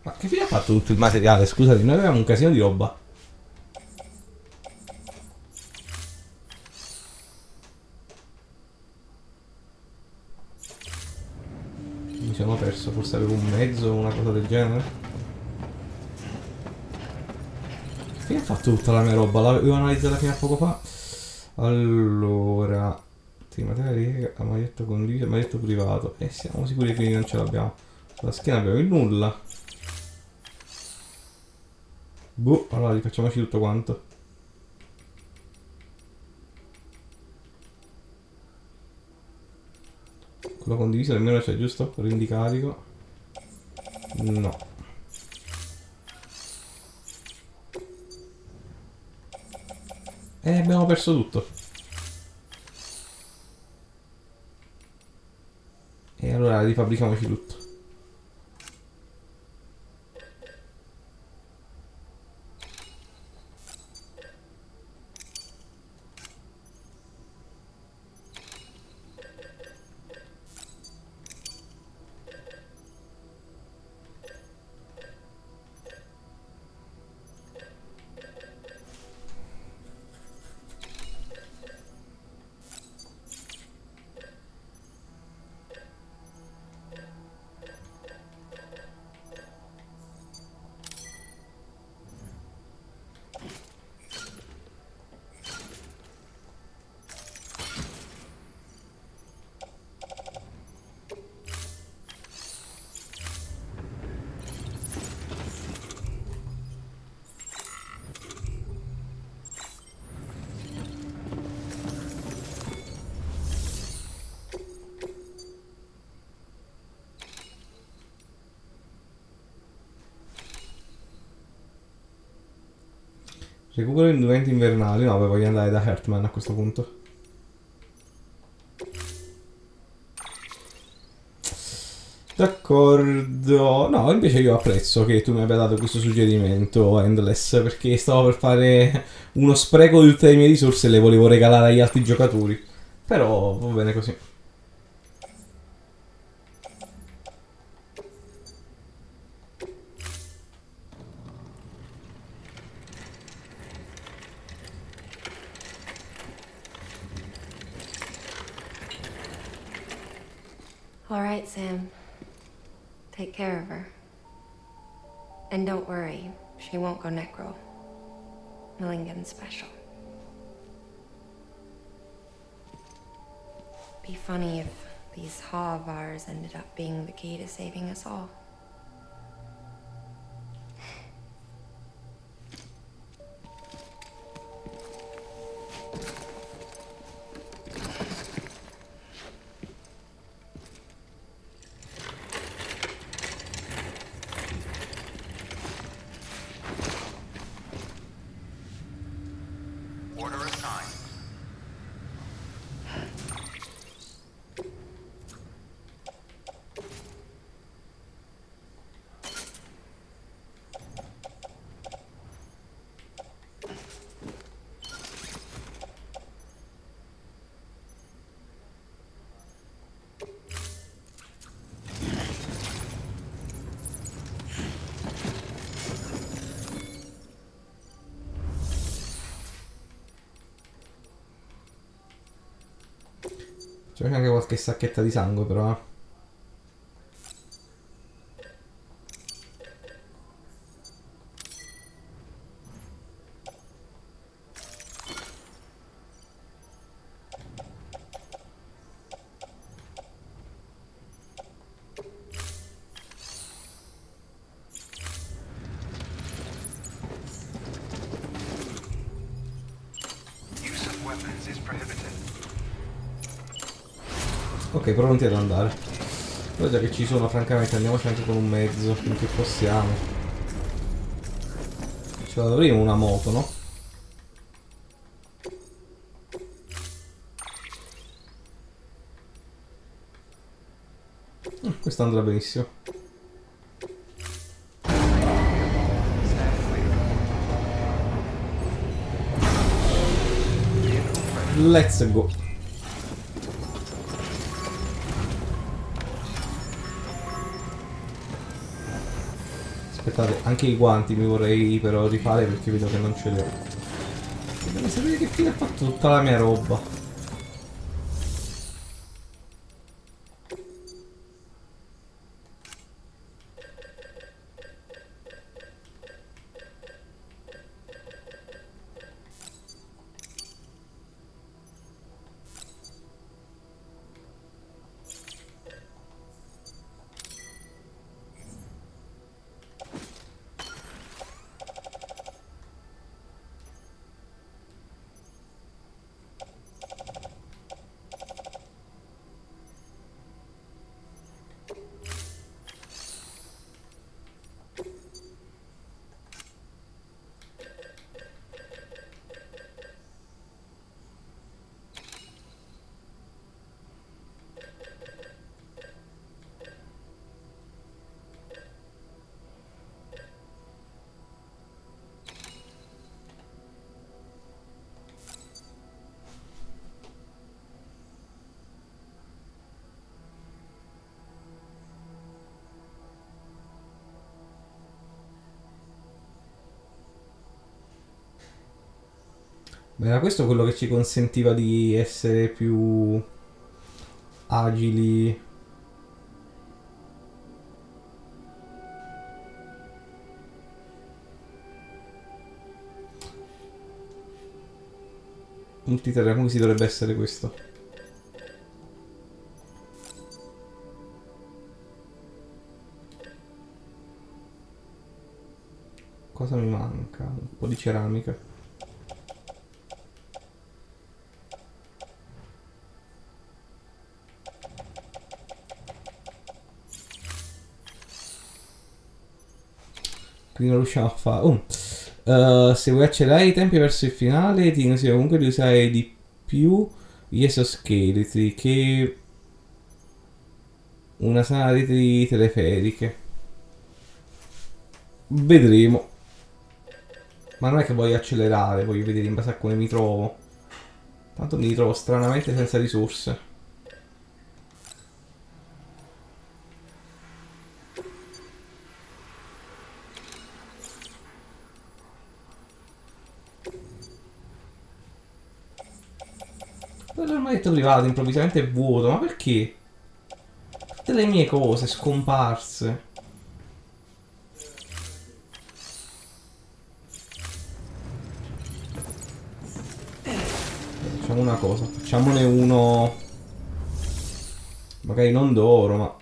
Ma che fine ha fatto tutto il materiale? Scusate, noi avevamo un casino di roba. Mi sono perso, forse avevo un mezzo o una cosa del genere. Che fine ha fatto tutta la mia roba? L'avevo analizzata fino a poco fa. Allora, sì, materiale, maglietto condiviso, maglietto privato. E siamo sicuri che non ce l'abbiamo. Sulla schiena abbiamo il nulla. Boh, allora rifacciamoci tutto quanto. Quello condiviso almeno c'è, giusto? Rindicarico. No. Abbiamo perso tutto. E allora rifabbrichiamoci tutto. Recupero indumenti invernali. No, voglio andare da Hertman a questo punto. D'accordo. No, invece io apprezzo che tu mi abbia dato questo suggerimento, Endless, perché stavo per fare uno spreco di tutte le mie risorse e le volevo regalare agli altri giocatori. Però va bene così. All right, Sam. Take care of her. And don't worry, she won't go necro. Millingan's special. Be funny if these Ha of ours ended up being the key to saving us all. Order assigned. C'è anche qualche sacchetta di sangue però, eh. Use of weapons is prohibited. Ok, pronti ad andare. Però già che ci sono, francamente, andiamoci anche con un mezzo, finché possiamo. Ce l'avremo una moto, no? Questo andrà benissimo. Let's go. Aspettate, anche i guanti mi vorrei però rifare perché vedo che non ce li ho. Dobbiamo sapere che fine ha fatto tutta la mia roba. Beh, era questo quello che ci consentiva di essere più agili. Multiterra, come si dovrebbe essere questo? Cosa mi manca? Un po' di ceramica. Quindi non riusciamo a fare. Se vuoi accelerare i tempi verso il finale, ti consiglio comunque di usare di più gli esoscheletri che una sana rete di teleferiche. Vedremo. Ma non è che voglio accelerare, voglio vedere in base a come mi trovo. Tanto mi ritrovo stranamente senza risorse. L'armadietto privato improvvisamente è vuoto, ma perché? Tutte le mie cose scomparse. Facciamo una cosa, facciamone uno magari non d'oro, ma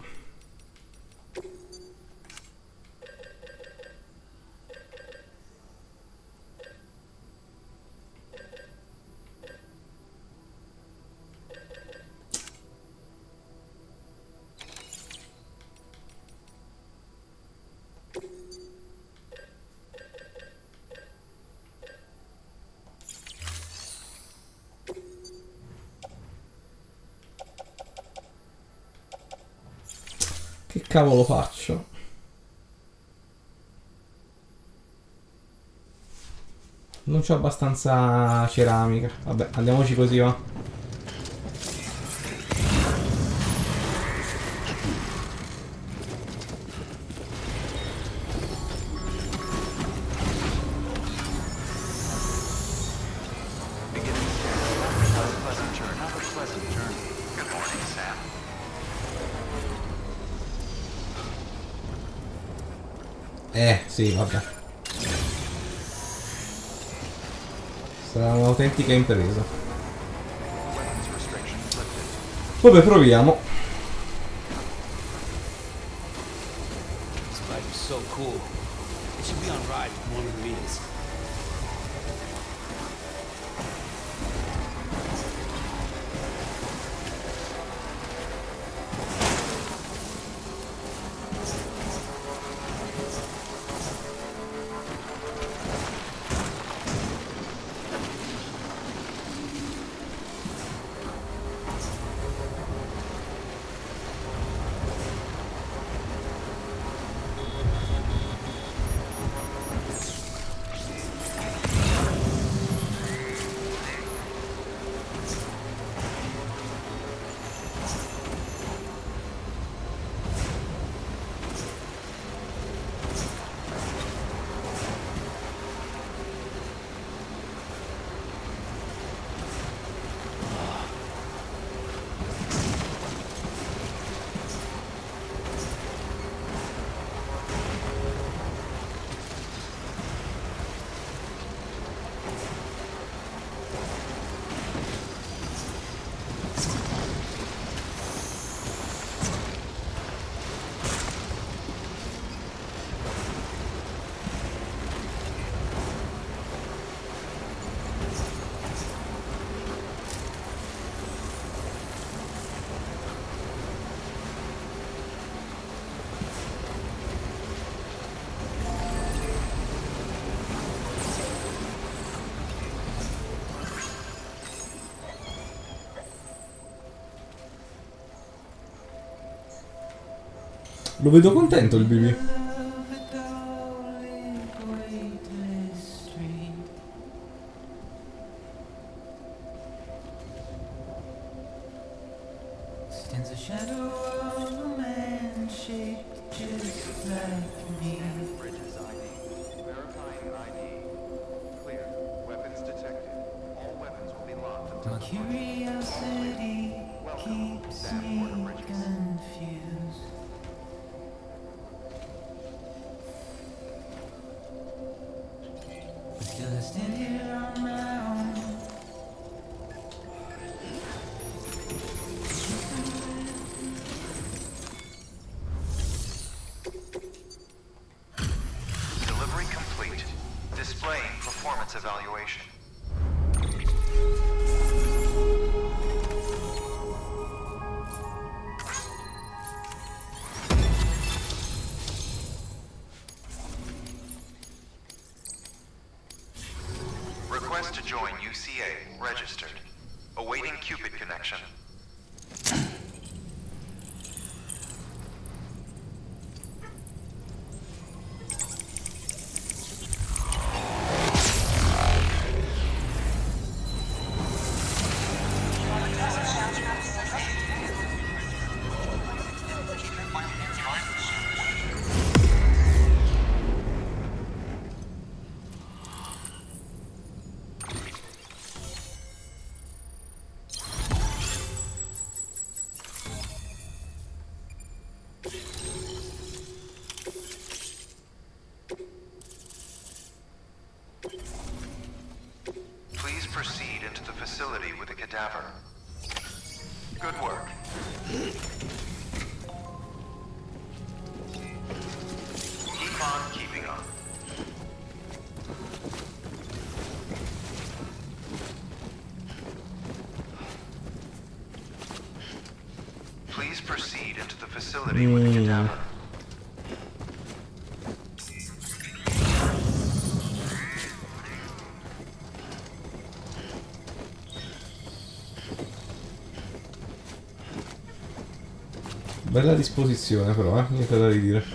che cavolo faccio? Non c'ho abbastanza ceramica. Vabbè, andiamoci così, va. Have a pleasant journey. Good morning. Sì, vabbè. Sarà un'autentica impresa. Vabbè, proviamo. This bike is so cool. It should be on ride with one of the meetings. Lo vedo contento il BB. Stands a shadow of a man shaped just like me. Bridges ID. Verifying ID. Clear. Weapons detected. All weapons will be locked until My curiosity keeps me confused. But still I stand here on my own. Delivery complete. Displaying performance evaluation. Request to join UCA. Registered. Awaiting Cupid connection. Please proceed into the facility with the cadaver. Good work. Keep on keeping on. Please proceed into the facility with the cadaver. Bella disposizione però, niente da ridire.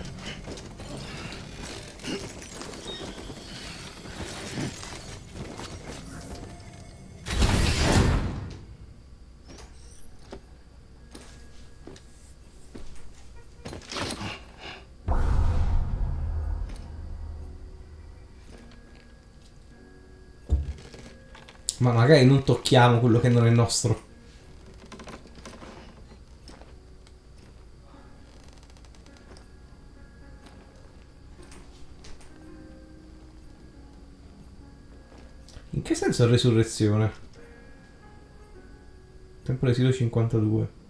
Ma magari non tocchiamo quello che non è nostro. In che senso resurrezione? Tempo d'esilio 52.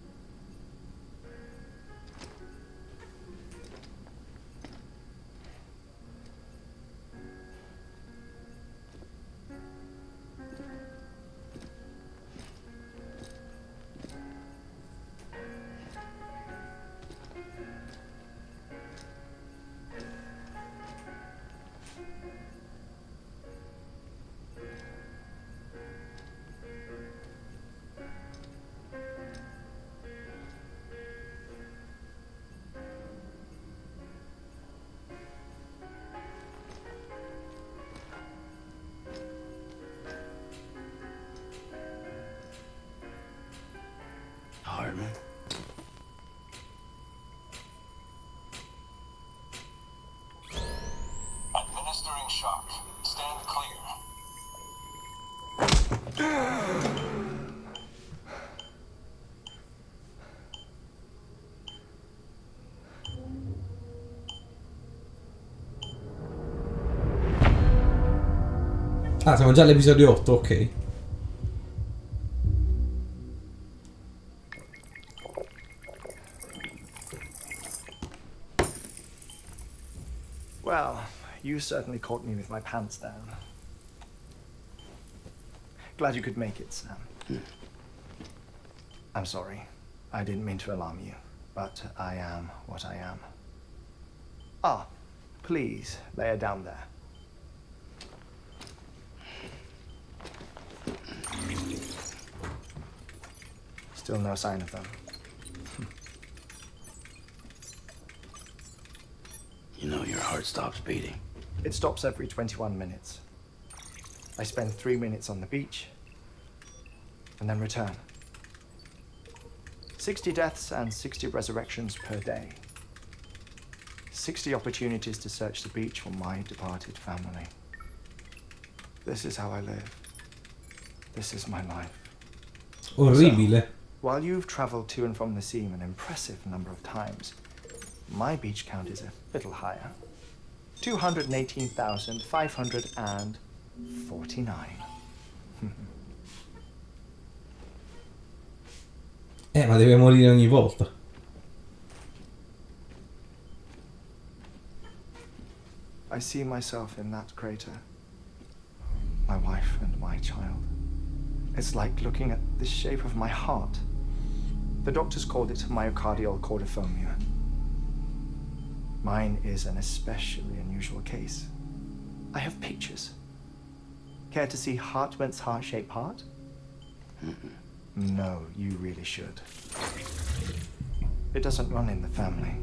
Hardman. Administering shock. Stand clear. Ah, siamo già all'episodio 8, ok. Well, you certainly caught me with my pants down. Glad you could make it, Sam. I'm sorry. I didn't mean to alarm you, but I am what I am. Ah, please, lay her down there. Still no sign of them. You know your heart stops beating. It stops every 21 minutes. I spend 3 minutes on the beach, and then return. 60 deaths and 60 resurrections per day. 60 opportunities to search the beach for my departed family. This is how I live. This is my life. Orribile. So, while you've traveled to and from the sea an impressive number of times, my beach count is a little higher. 218,549. Ma deve morire ogni volta. I see myself in that crater. My wife and my child. It's like looking at the shape of my heart. The doctors called it myocardial cordiformia. Mine is an especially unusual case. I have pictures. Care to see Hartman's heart-shaped heart? No, you really should. It doesn't run in the family.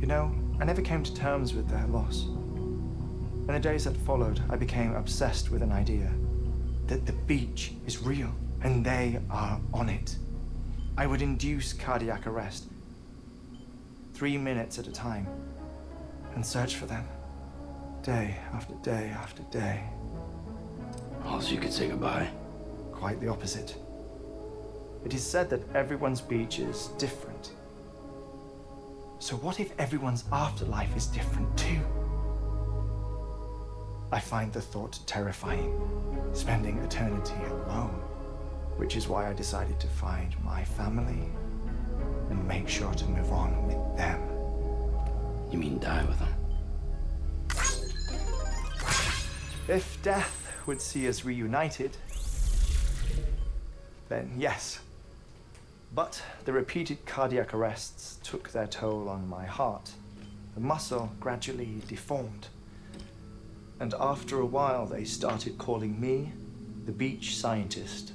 You know, I never came to terms with their loss. In the days that followed, I became obsessed with an idea that the beach is real and they are on it. I would induce cardiac arrest, 3 minutes at a time, and search for them, day after day after day. Also, you could say goodbye. Quite the opposite. It is said that everyone's beach is different. So what if everyone's afterlife is different too? I find the thought terrifying, spending eternity alone, which is why I decided to find my family and make sure to move on with them. You mean die with them? If death would see us reunited, then yes. But the repeated cardiac arrests took their toll on my heart. The muscle gradually deformed. And after a while, they started calling me the beach scientist.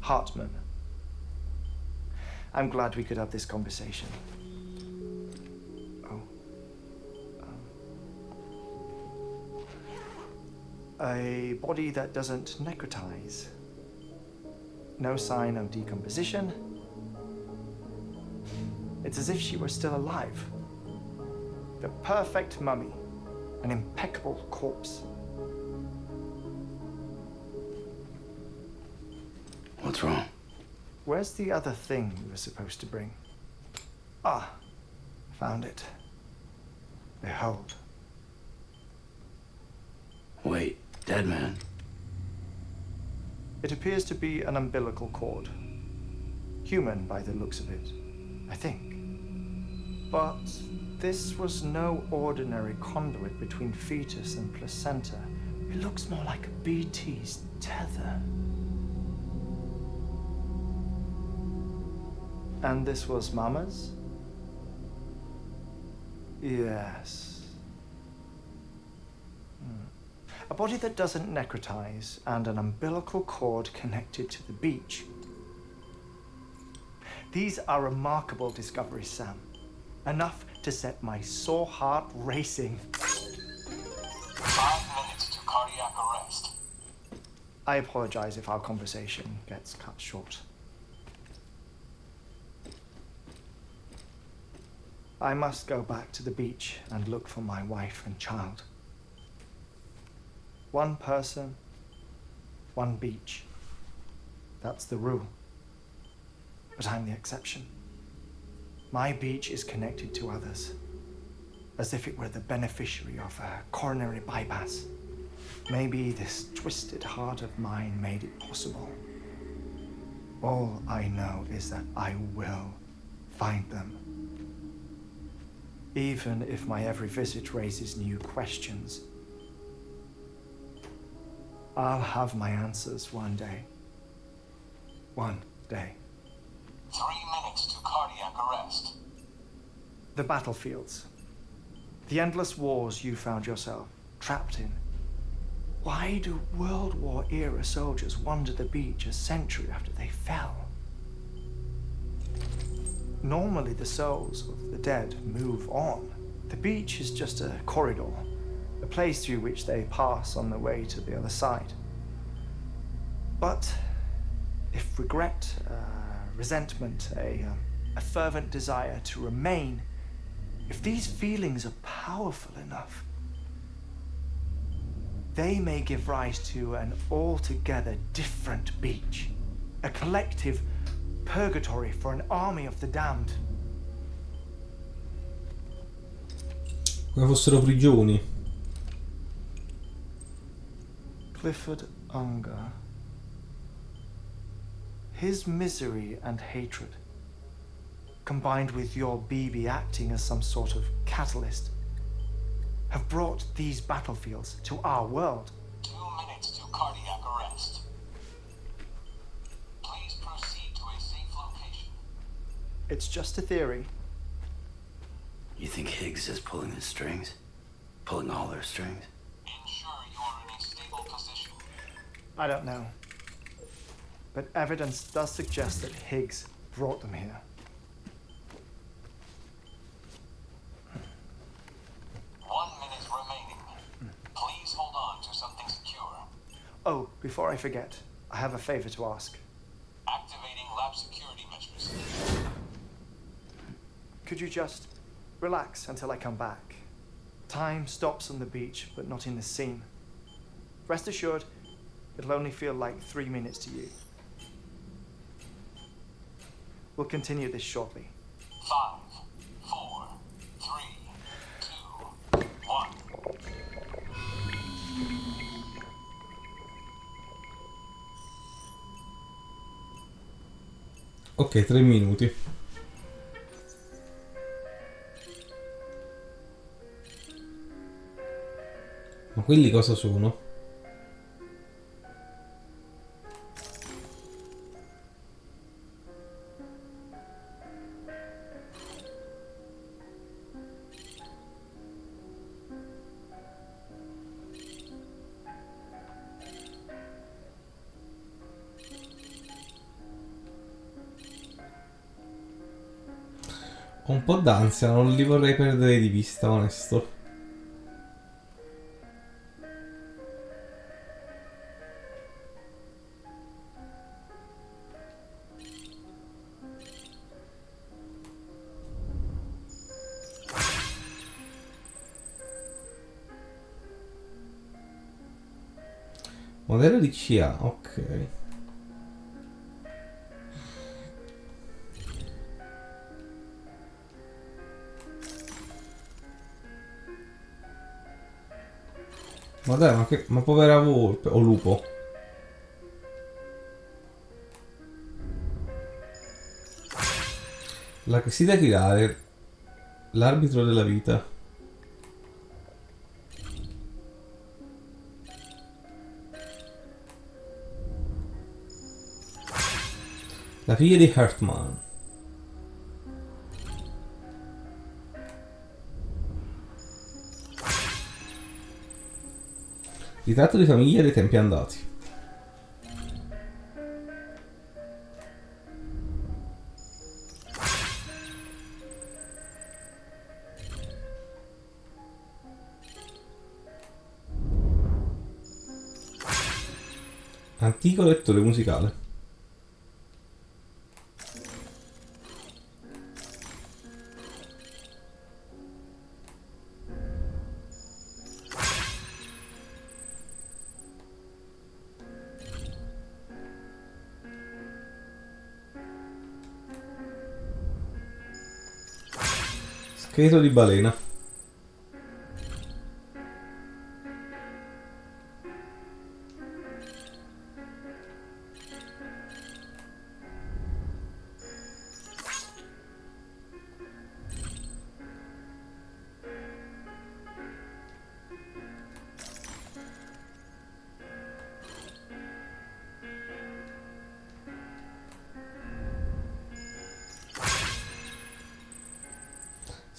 Hartman. I'm glad we could have this conversation. Oh. A body that doesn't necrotize. No sign of decomposition. It's as if she were still alive. The perfect mummy. An impeccable corpse. What's wrong? Where's the other thing you were supposed to bring? Ah, found it. Behold. Wait. Dead man. It appears to be an umbilical cord. Human by the looks of it, I think. But this was no ordinary conduit between fetus and placenta. It looks more like a BT's tether. And this was Mama's? Yes. A body that doesn't necrotize and an umbilical cord connected to the beach. These are remarkable discoveries, Sam. Enough to set my sore heart racing. 5 minutes to cardiac arrest. I apologize if our conversation gets cut short. I must go back to the beach and look for my wife and child. One person, one beach. That's the rule. But I'm the exception. My beach is connected to others, as if it were the beneficiary of a coronary bypass. Maybe this twisted heart of mine made it possible. All I know is that I will find them. Even if my every visit raises new questions, I'll have my answers one day. One day. 3 minutes to cardiac arrest. The battlefields. The endless wars you found yourself trapped in. Why do World War era soldiers wander the beach a century after they fell? Normally the souls of the dead move on. The beach is just a corridor, a place through which they pass on the way to the other side. But if regret, resentment, a fervent desire to remain, if these feelings are powerful enough, they may give rise to an altogether different beach, a collective purgatory for an army of the damned. Come fossero prigioni. Clifford Unger. His misery and hatred, combined with your BB acting as some sort of catalyst, have brought these battlefields to our world. 2 minutes to cardiac arrest. Please proceed to a safe location. It's just a theory. You think Higgs is pulling the strings? Pulling all their strings? Ensure you are in a stable position. I don't know. But evidence does suggest that Higgs brought them here. 1 minute remaining. Please hold on to something secure. Oh, before I forget, I have a favor to ask. Activating lab security measures. Could you just relax until I come back? Time stops on the beach, but not in the scene. Rest assured, it'll only feel like 3 minutes to you. We'll continue this shortly. 5, 4, 3, 2, 1. Ok, 3 minuti. Ma quelli cosa sono? Ho un po' d'ansia, non li vorrei perdere di vista, onesto. Modello di CA, ok. Ma dai, ma povera volpe o lupo. La che si da tirare. L'arbitro della vita. La figlia di Hartman. Ritratto di famiglia dei tempi andati. Antico lettore musicale. Scheletro di balena.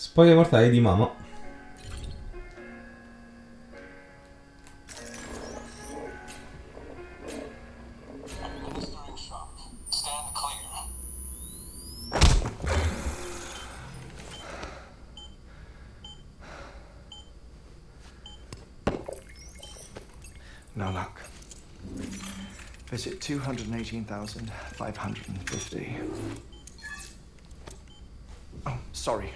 Spoglia mortali di mamma. Administering shock. Stand clear. No luck. Visit 218,550. Oh, sorry.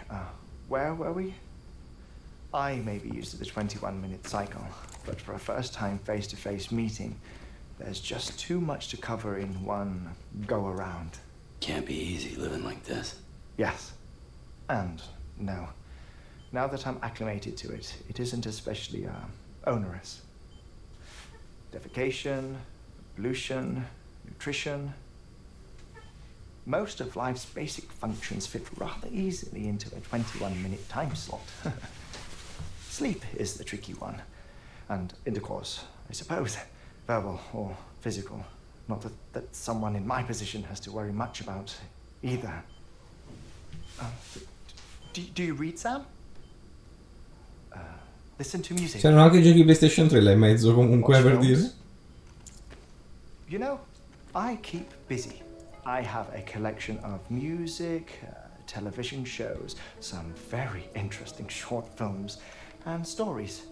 Where were we? I may be used to the 21-minute cycle, but for a first-time face-to-face meeting, there's just too much to cover in one go-around. Can't be easy living like this. Yes. And no. Now that I'm acclimated to it, it isn't especially onerous. Defecation, pollution, nutrition. Most of life's basic functions fit rather easily into a 21-minute time slot. Sleep is the tricky one. And intercourse, I suppose. Verbal or physical. Not that someone in my position has to worry much about either. Do you read, Sam? Listen to music. C'erano anche giochi PlayStation 3 là in mezzo, comunque, per dire. You know, I keep busy. I have a collection of music, television shows, some very interesting short films, and stories.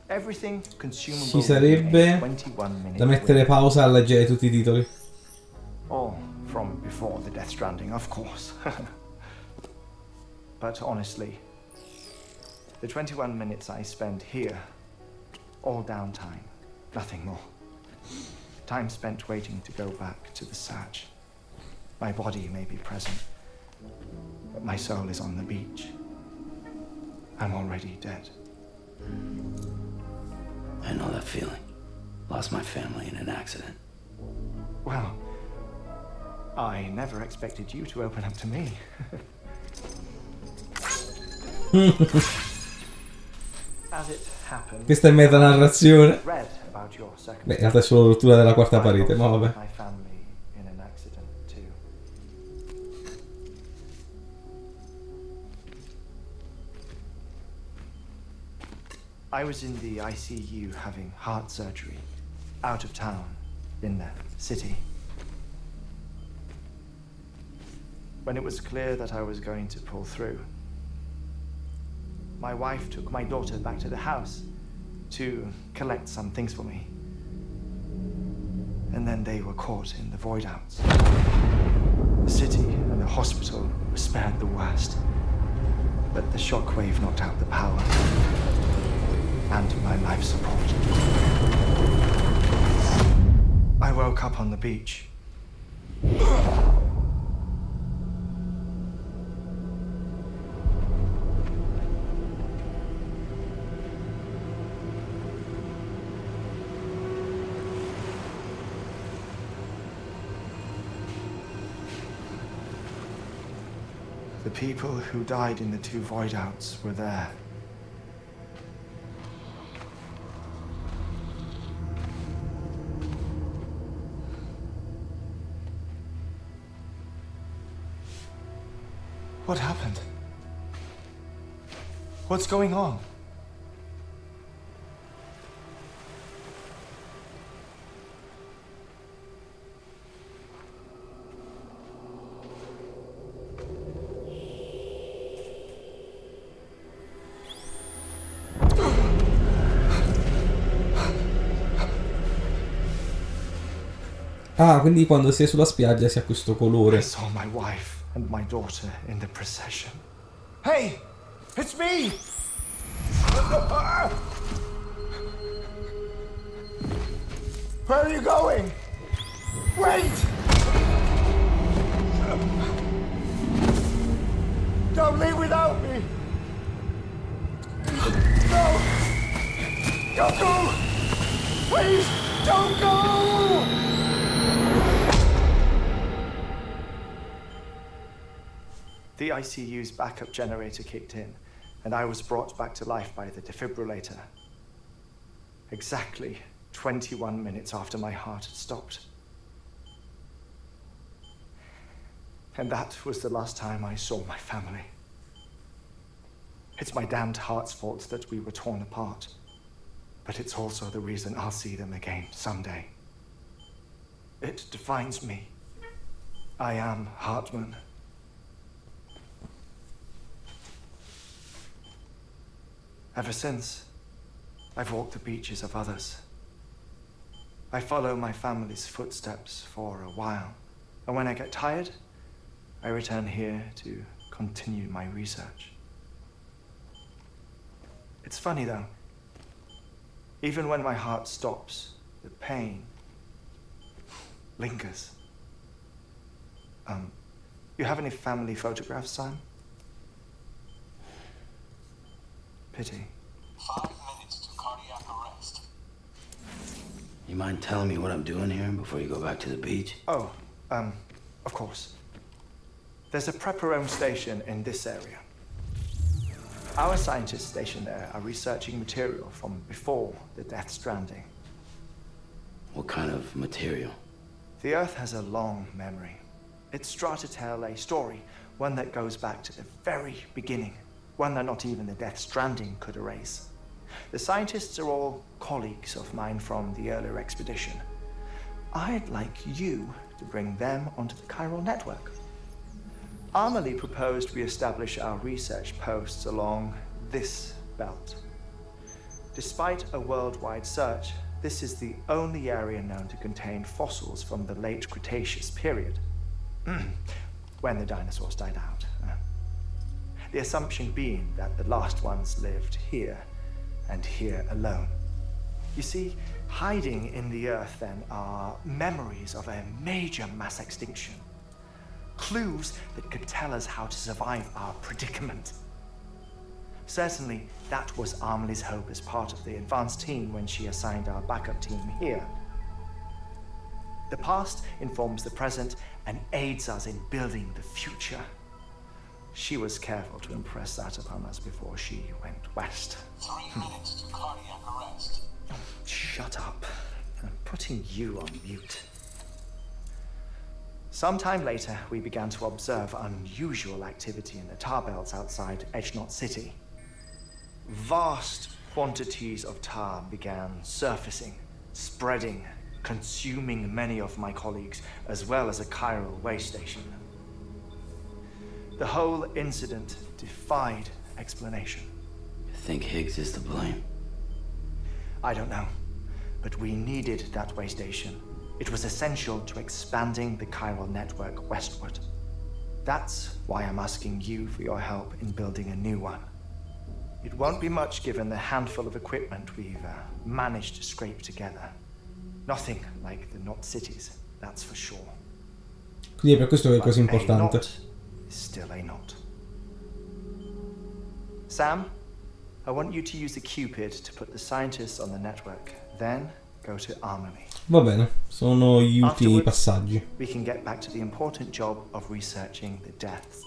Everything consumable. Ci sarebbe da mettere pausa a leggere tutti i titoli. All from before the Death Stranding, of course. But honestly, the 21 minutes I spend here, all downtime, nothing more. Time spent waiting to go back to the Sag. My body may be present, but my soul is on the beach. I'm already dead. I know that feeling. Lost my family in an accident. Well, I never expected you to open up to me. As it happened, Questa è metanarrazione. read about your second. Beh, in realtà è solo rottura della quarta parete, ma vabbè. My family in an accident too. I was in the ICU having heart surgery, out of town, in the city. When it was clear that I was going to pull through, my wife took my daughter back to the house to collect some things for me. And then they were caught in the void outs. The city and the hospital were spared the worst, but the shockwave knocked out the power and my life support. I woke up on the beach. people who died in the 2 void outs were there. What happened? What's going on? Ah, quindi quando si è sulla spiaggia si ha questo colore. I saw my wife and my daughter in the procession. Hey! It's me! Where are you going? Wait! Don't leave without me! No! Don't go! Please, don't go! The ICU's backup generator kicked in, and I was brought back to life by the defibrillator. Exactly 21 minutes after my heart had stopped. And that was the last time I saw my family. It's my damned heart's fault that we were torn apart, but it's also the reason I'll see them again someday. It defines me. I am Hartman. Ever since, I've walked the beaches of others. I follow my family's footsteps for a while, and when I get tired, I return here to continue my research. It's funny though, even when my heart stops, the pain lingers. You have any family photographs, Sam? Pity. 5 minutes to cardiac arrest. You mind telling me what I'm doing here before you go back to the beach? Oh, of course. There's a prep-your-own station in this area. Our scientists stationed there are researching material from before the Death Stranding. What kind of material? The Earth has a long memory. It's trying to tell a story, one that goes back to the very beginning, one that not even the Death Stranding could erase. The scientists are all colleagues of mine from the earlier expedition. I'd like you to bring them onto the chiral network. Amelie proposed we establish our research posts along this belt. Despite a worldwide search, this is the only area known to contain fossils from the late Cretaceous period, when the dinosaurs died out. The assumption being that the last ones lived here, and here alone. You see, hiding in the Earth then are memories of a major mass extinction. Clues that could tell us how to survive our predicament. Certainly, that was Amelie's hope as part of the advanced team when she assigned our backup team here. The past informs the present and aids us in building the future. She was careful to impress that upon us before she went west. 3 minutes to cardiac arrest. Oh, shut up. I'm putting you on mute. Sometime later, we began to observe unusual activity in the tar belts outside Edgenot City. Vast quantities of tar began surfacing, spreading, consuming many of my colleagues, as well as a chiral way station. The whole incident defied explanation. You think Higgs is to blame? I don't know, but we needed that way station. It was essential to expanding the chiral network westward. That's why I'm asking you for your help in building a new one. It won't be much given the handful of equipment we've managed to scrape together. Nothing like the Knot cities, that's for sure. Quindi è per questo che è così importante. Still a knot. Sam, I want you to use the Cupid to put the scientists on the network. Then go to Amelie. Va bene, sono gli ultimi passaggi. We can get back to the important job of researching the deaths.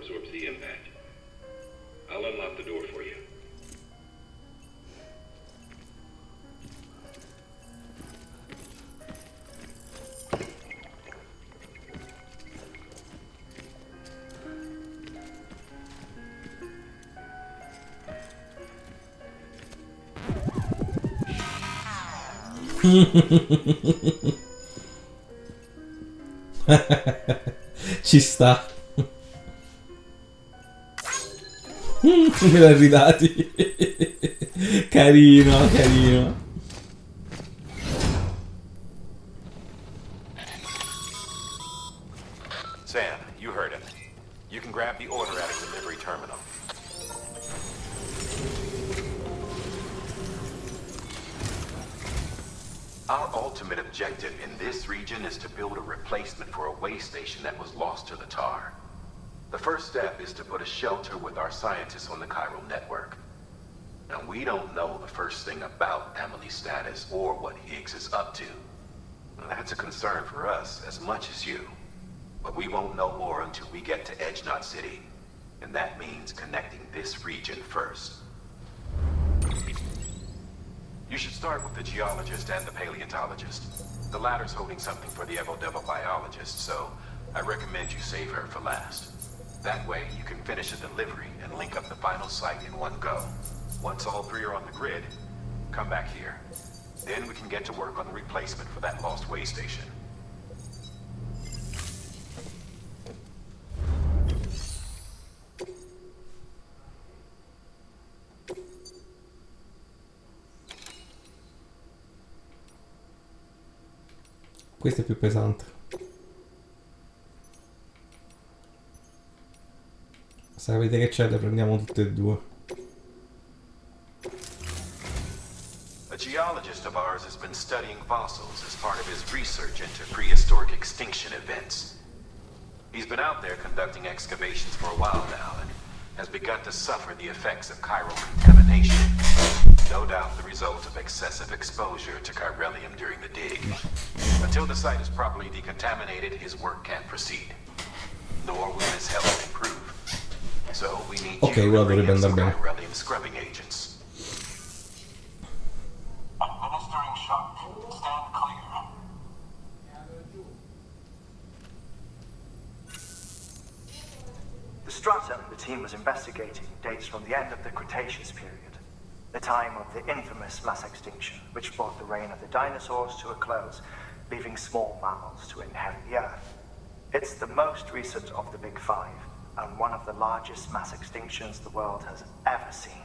absorbs the impact. I'll unlock the door for you. Ci sta. Me l'ha ridati. Carino, carino. Sam, you heard him. You can grab the order at a delivery terminal. Our ultimate objective in this region is to build a replacement for a way station that was lost to the tar. The first step is to put a shelter with our scientists on the chiral network. Now, we don't know the first thing about Emily's status or what Higgs is up to. Now, that's a concern for us as much as you. But we won't know more until we get to Edge Knot City. And that means connecting this region first. You should start with the geologist and the paleontologist. The latter's holding something for the evo-devo biologist, so I recommend you save her for last. That way, you can finish a delivery and link up the final site in one go. Once all three are on the grid, come back here. Then we can get to work on the replacement for that lost way station. Questo è più pesante. Sapete che c'è, le prendiamo tutte e due. A geologist of ours has been studying fossils as part of his research into prehistoric extinction events. He's been out there conducting excavations for a while now and has begun to suffer the effects of chiral contamination. No doubt the result of excessive exposure to chiralium during the dig. Until the site is properly decontaminated, his work can't proceed. Nor will his health improve. So we need you to bring in some chiralium scrubbing agents. Administering shock. Stand clear. The stratum the team was investigating dates from the end of the Cretaceous period, the time of the infamous mass extinction, which brought the reign of the dinosaurs to a close, leaving small mammals to inherit the Earth. It's the most recent of the Big Five, and one of the largest mass extinctions the world has ever seen.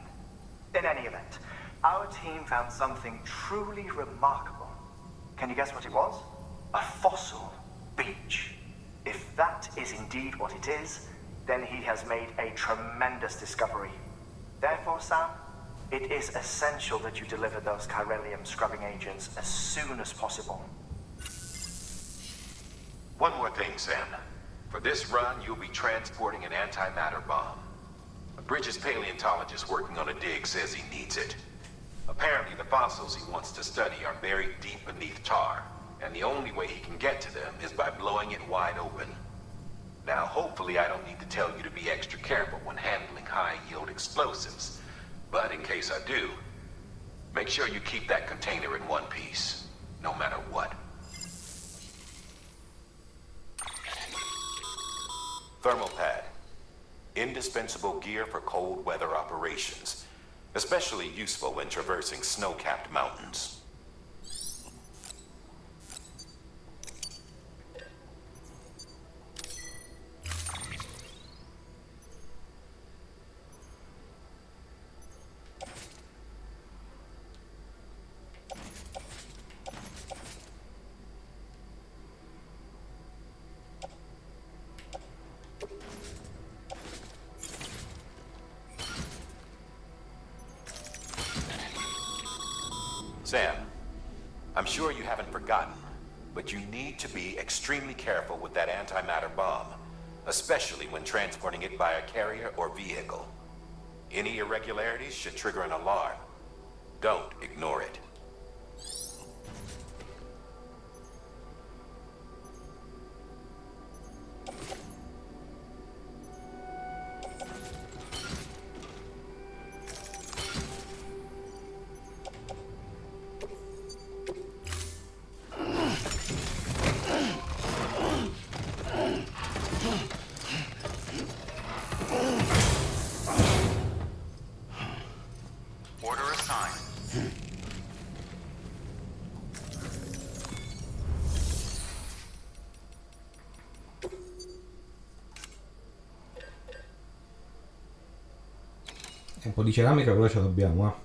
In any event, our team found something truly remarkable. Can you guess what it was? A fossil beach. If that is indeed what it is, then he has made a tremendous discovery. Therefore, Sam, it is essential that you deliver those chiralium scrubbing agents as soon as possible. One more thing, Sam. For this run, you'll be transporting an antimatter bomb. A Bridges paleontologist working on a dig says he needs it. Apparently, the fossils he wants to study are buried deep beneath tar, and the only way he can get to them is by blowing it wide open. Now, hopefully I don't need to tell you to be extra careful when handling high-yield explosives. But in case I do, make sure you keep that container in one piece, no matter what. Thermal pad. Indispensable gear for cold weather operations, especially useful when traversing snow-capped mountains. Sam, I'm sure you haven't forgotten, but you need to be extremely careful with that antimatter bomb, especially when transporting it by a carrier or vehicle. Any irregularities should trigger an alarm. Don't ignore it. Order assigned. Un po' di ceramica però ce l'abbiamo,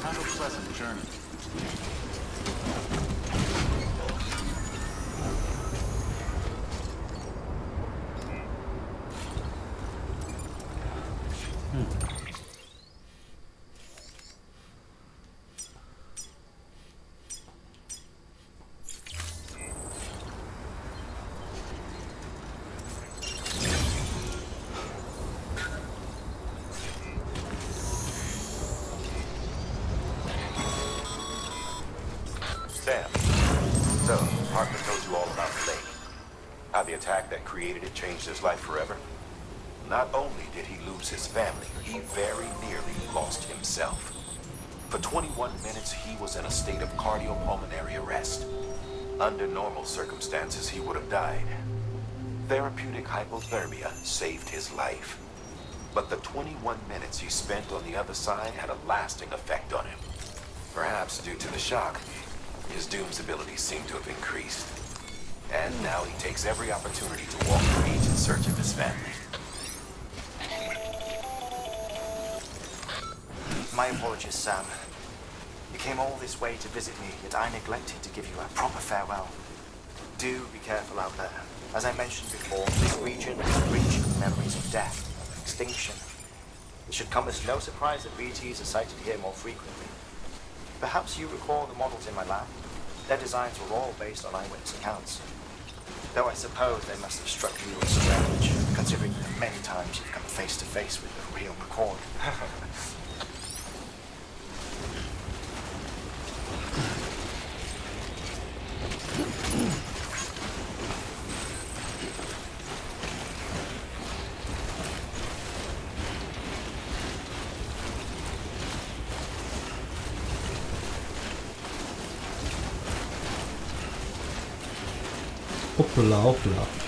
Have a pleasant journey. Sam, so, Hartman told you all about the lake. How the attack that created it changed his life forever? Not only did he lose his family, he very nearly lost himself. For 21 minutes, he was in a state of cardiopulmonary arrest. Under normal circumstances, he would have died. Therapeutic hypothermia saved his life. But the 21 minutes he spent on the other side had a lasting effect on him. Perhaps due to the shock, his Doom's abilities seem to have increased. And now he takes every opportunity to walk the beach in search of his family. My apologies, Sam. You came all this way to visit me, yet I neglected to give you a proper farewell. Do be careful out there. As I mentioned before, this region is rich with memories of death, extinction. It should come as no surprise that BTs are sighted here more frequently. Perhaps you recall the models in my lab? Their designs were all based on eyewitness accounts. Though I suppose they must have struck you as strange, considering the many times you've come face to face with the real McCord. Opla, opla.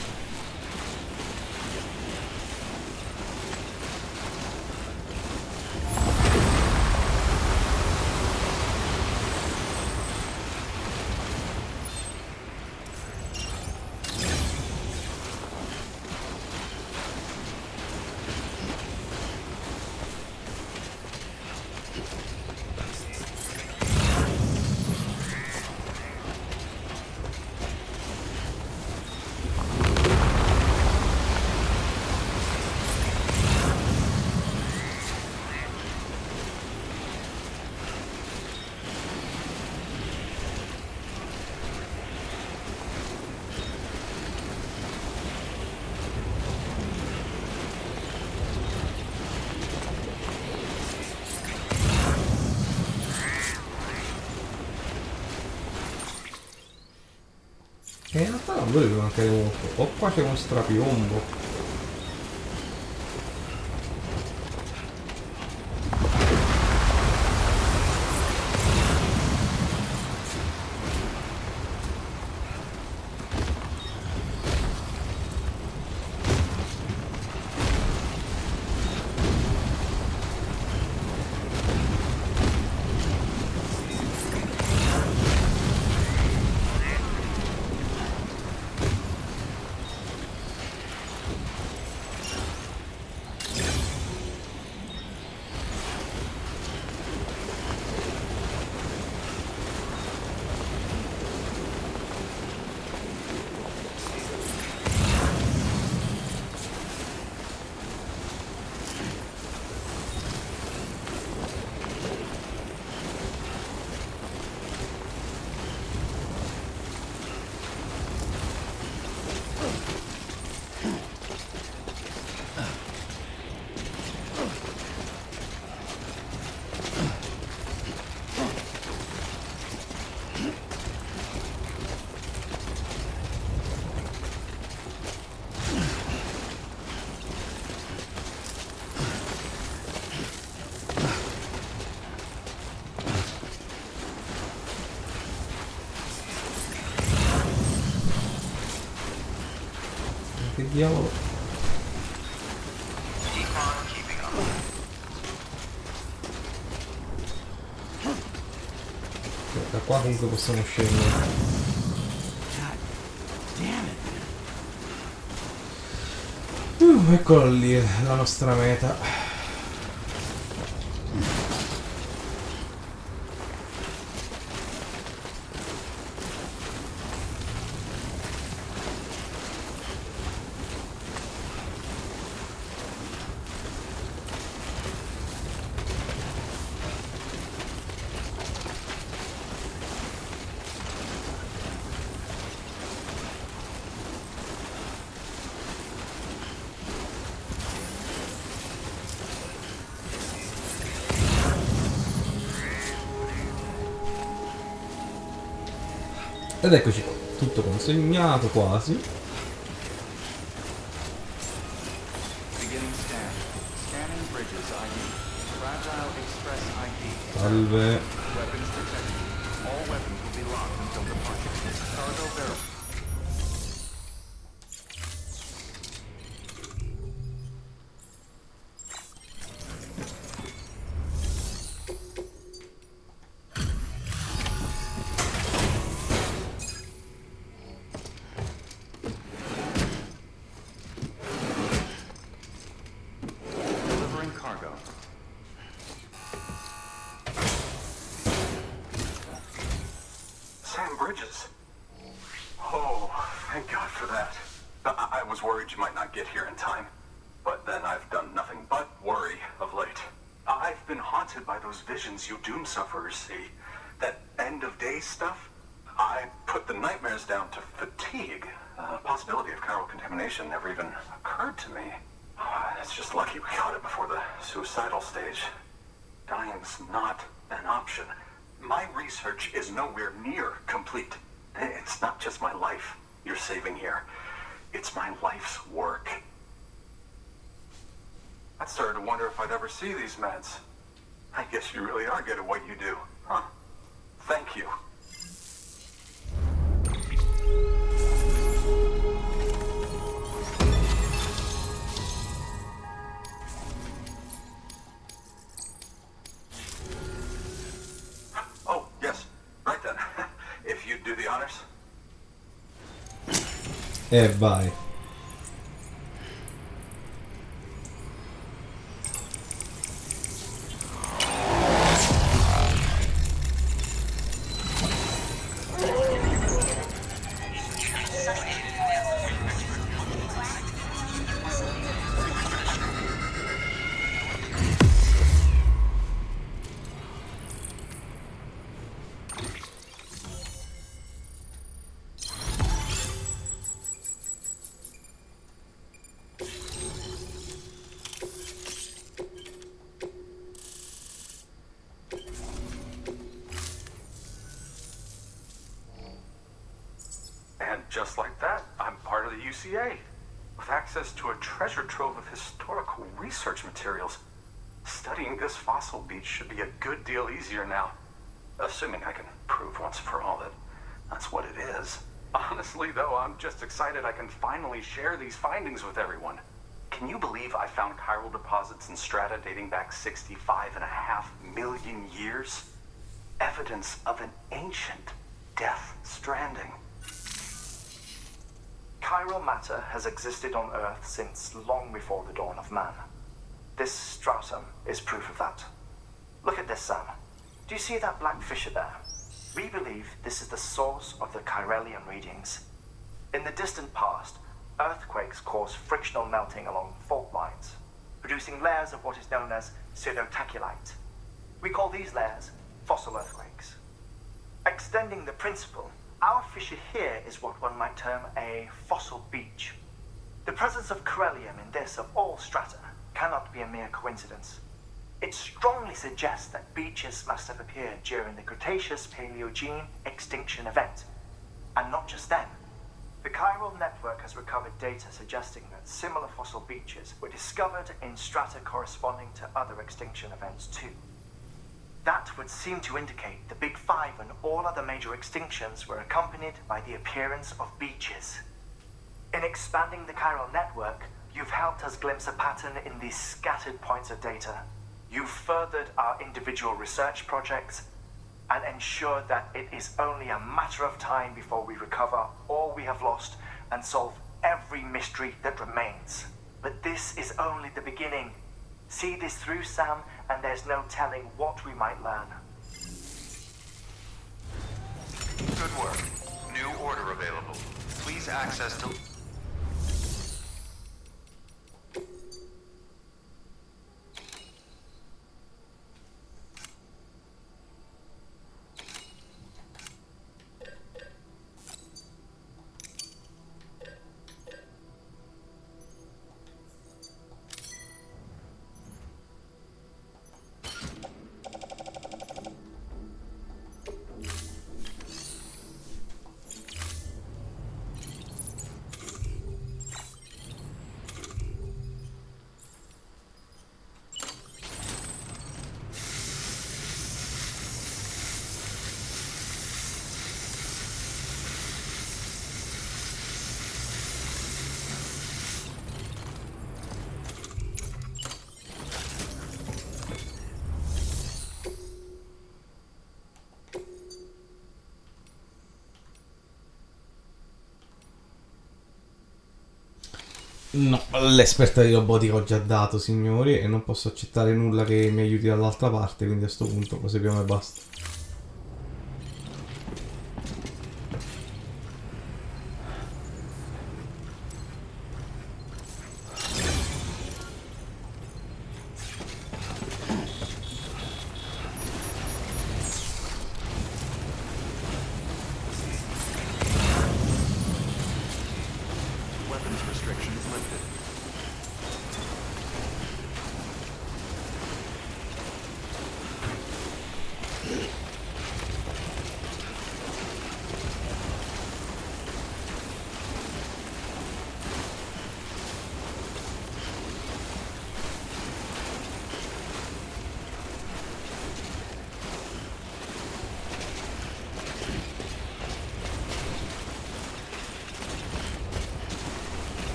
Che in realtà non dovrebbe mancare molto. O qua c'è uno strapiombo. diavolo. Keep on keeping up. Da qua comunque possiamo scendere. Eccola lì, la nostra meta. Ed eccoci qua, tutto consegnato quasi. Salve. You might not get here in time, but then I've done nothing but worry of late. I've been haunted by those visions you doom sufferers see. That end of day stuff. I put the nightmares down to fatigue. The possibility of chiral contamination never even occurred to me. It's just lucky we got it before the suicidal stage. Dying's not an option. My research is nowhere near complete. It's not just my life you're saving here. It's my life's work. I started to wonder if I'd ever see these meds. I guess you really are good at what you do, huh? Thank you. Oh, yes. Right then. If you'd do the honors. E vai. Just like that, I'm part of the UCA, with access to a treasure trove of historical research materials. Studying this fossil beach should be a good deal easier now, assuming I can prove once for all that that's what it is. Honestly, though, I'm just excited I can finally share these findings with everyone. Can you believe I found chiral deposits in strata dating back 65.5 million years? Evidence of an ancient death stranding. Chiral matter has existed on Earth since long before the dawn of man. This stratum is proof of that. Look at this, Sam. Do you see that black fissure there? We believe this is the source of the Chiralian readings. In the distant past, earthquakes caused frictional melting along fault lines, producing layers of what is known as pseudotaculite. We call these layers fossil earthquakes. Extending the principle, our fissure here is what one might term a fossil beach. The presence of chiralium in this of all strata cannot be a mere coincidence. It strongly suggests that beaches must have appeared during the Cretaceous-Paleogene extinction event. And not just then. The chiral network has recovered data suggesting that similar fossil beaches were discovered in strata corresponding to other extinction events too. That would seem to indicate the Big Five and all other major extinctions were accompanied by the appearance of beaches. In expanding the chiral network, you've helped us glimpse a pattern in these scattered points of data. You've furthered our individual research projects and ensured that it is only a matter of time before we recover all we have lost and solve every mystery that remains. But this is only the beginning. See this through, Sam, and there's no telling what we might learn. Good work. New order available. Please access to... No, l'esperta di robotica ho già dato, signori, e non posso accettare nulla che mi aiuti dall'altra parte, quindi a sto punto proseguiamo e basta.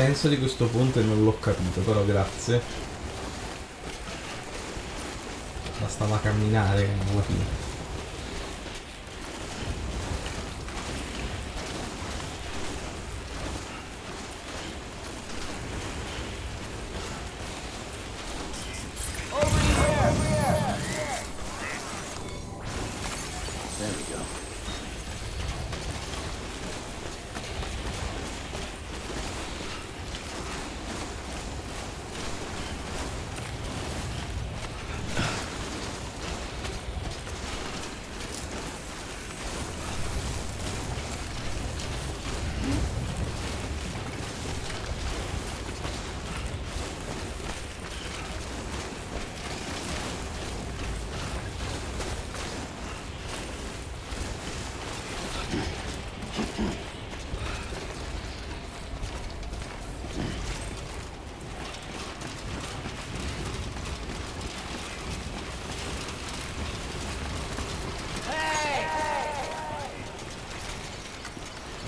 Il senso di questo ponte non l'ho capito, però grazie. Bastava camminare alla fine.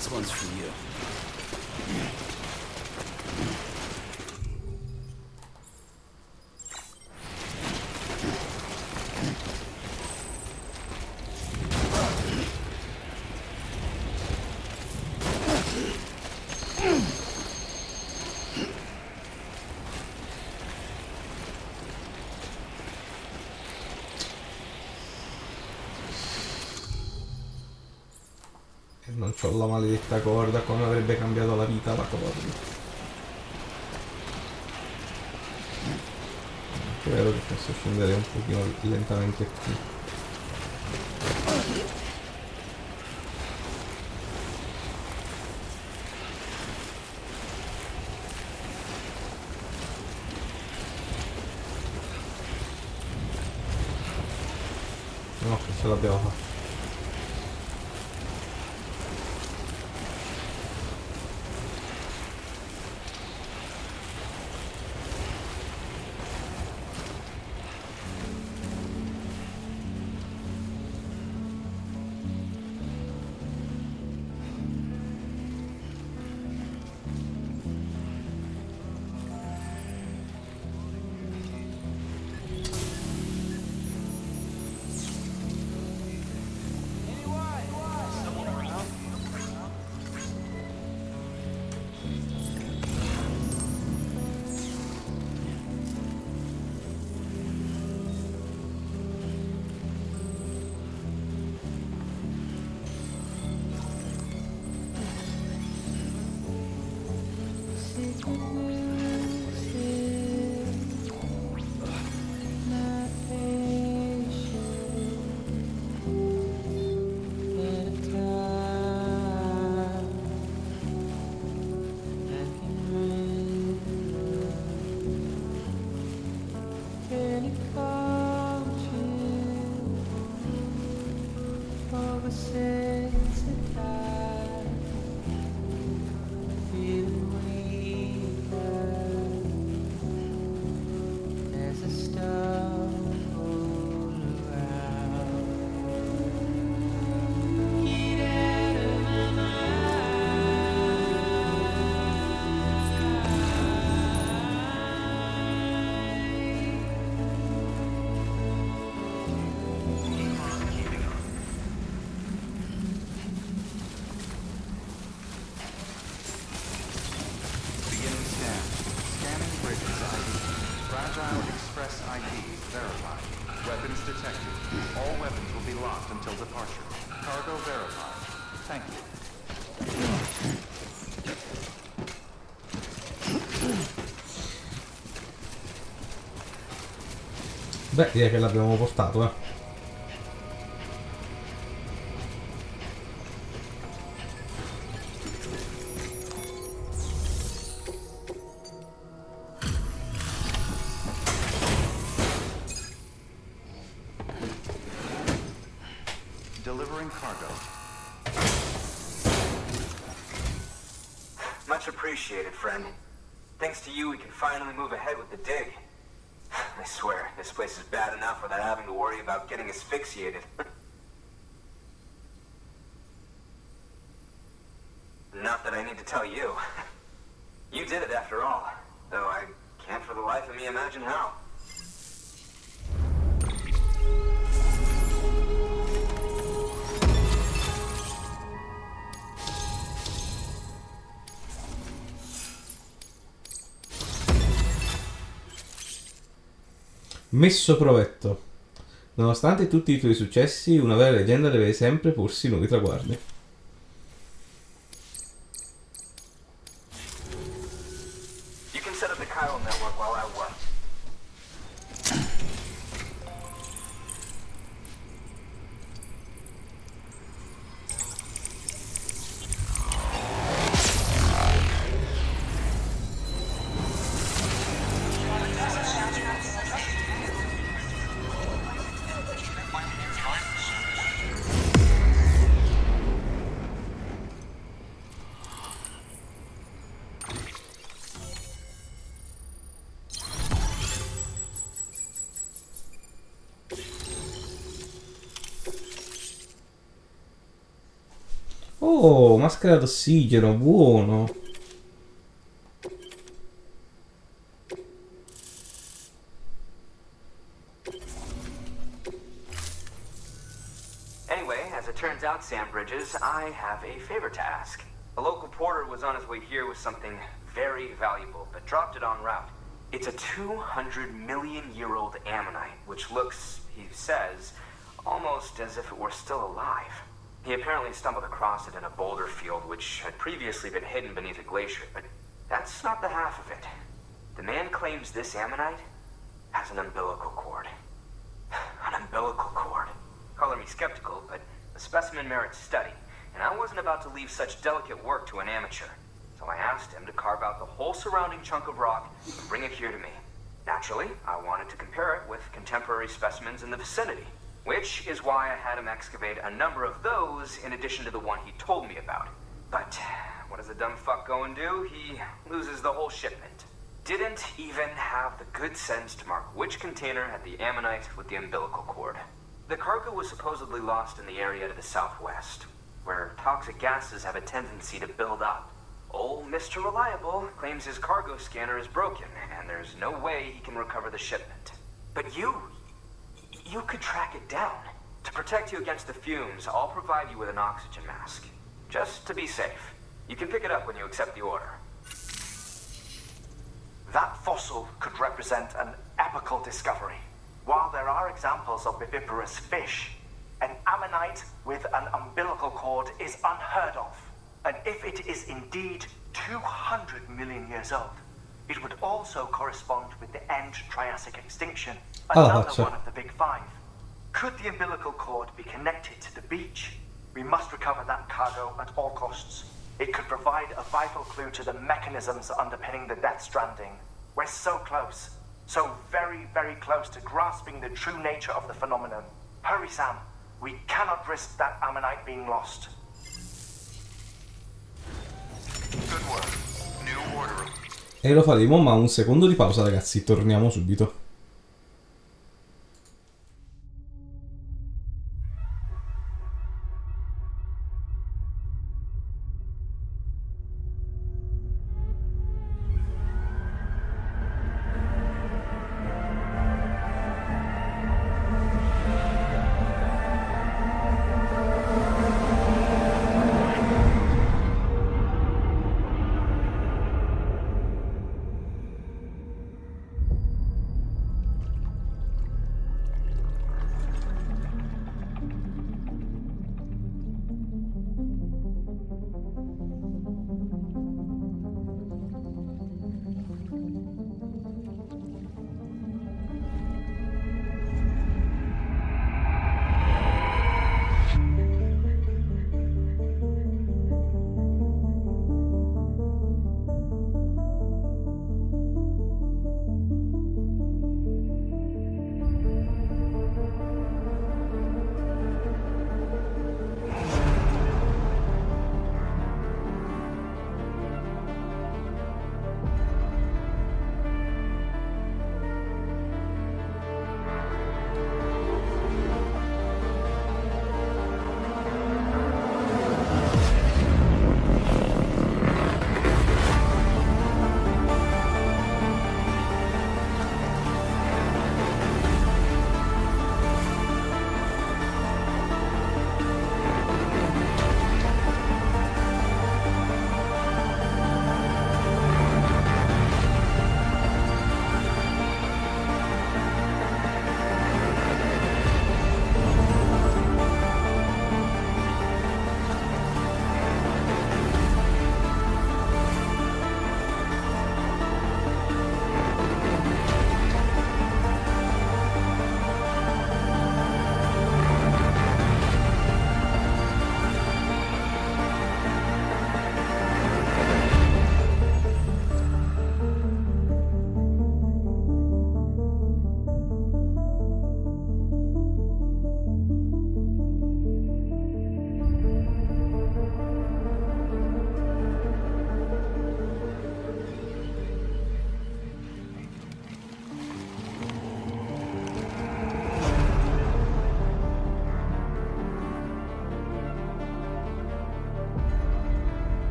This one's for you. Non c'ho la maledetta corda, come avrebbe cambiato la vita la corda. È vero che posso scendere un pochino lentamente qui. No, ce l'abbiamo fatta. many fortunes oversensitized, feeling weaker. There's a storm all around. Get out of my Beginning scan. Scanning bridges ID. Fragile Express ID verified. Weapons detected. All weapons will be locked until departure. Cargo verified. Thank you. Beh, direi che l'abbiamo portato, eh. Delivering cargo. Much appreciated, friend. Thanks to you, we can finally move ahead with the dig. I swear, this place is bad enough without having to worry about getting asphyxiated. Not that I need to tell you. You did it after all, though I can't for the life of me imagine how. Messo provetto. Nonostante tutti i tuoi successi, una vera leggenda deve sempre porsi nuovi traguardi. You can set up the chiral network while I work. Oh, maschera d'ossigeno, buono. Anyway, as it turns out, Sam Bridges, I have a favor to ask. A local porter was on his way here with something very valuable, but dropped it en route. It's a 200-million-year-old ammonite, which looks, he says, almost as if it were still alive. He apparently stumbled across it in a boulder field which had previously been hidden beneath a glacier, but that's not the half of it. The man claims this ammonite has an umbilical cord. An umbilical cord. Color me skeptical, but the specimen merits study, and I wasn't about to leave such delicate work to an amateur. So I asked him to carve out the whole surrounding chunk of rock and bring it here to me. Naturally, I wanted to compare it with contemporary specimens in the vicinity, which is why I had him excavate a number of those in addition to the one he told me about. But what does a dumb fuck go and do? He loses the whole shipment. Didn't even have the good sense to mark which container had the ammonite with the umbilical cord. The cargo was supposedly lost in the area to the southwest, where toxic gases have a tendency to build up. Old Mr. Reliable claims his cargo scanner is broken, and there's no way he can recover the shipment. But you could track it down. To protect you against the fumes, I'll provide you with an oxygen mask. Just to be safe. You can pick it up when you accept the order. That fossil could represent an epochal discovery. While there are examples of viviparous fish, an ammonite with an umbilical cord is unheard of. And if it is indeed 200 million years old, it would also correspond with the end Triassic extinction, another one of the big five. Could the umbilical cord be connected to the beach? We must recover that cargo at all costs. It could provide a vital clue to the mechanisms underpinning the Death Stranding. We're so close. So very, very close to grasping the true nature of the phenomenon. Hurry, Sam. We cannot risk that ammonite being lost. Good work. New order. E lo faremo, ma un secondo di pausa, ragazzi, torniamo subito.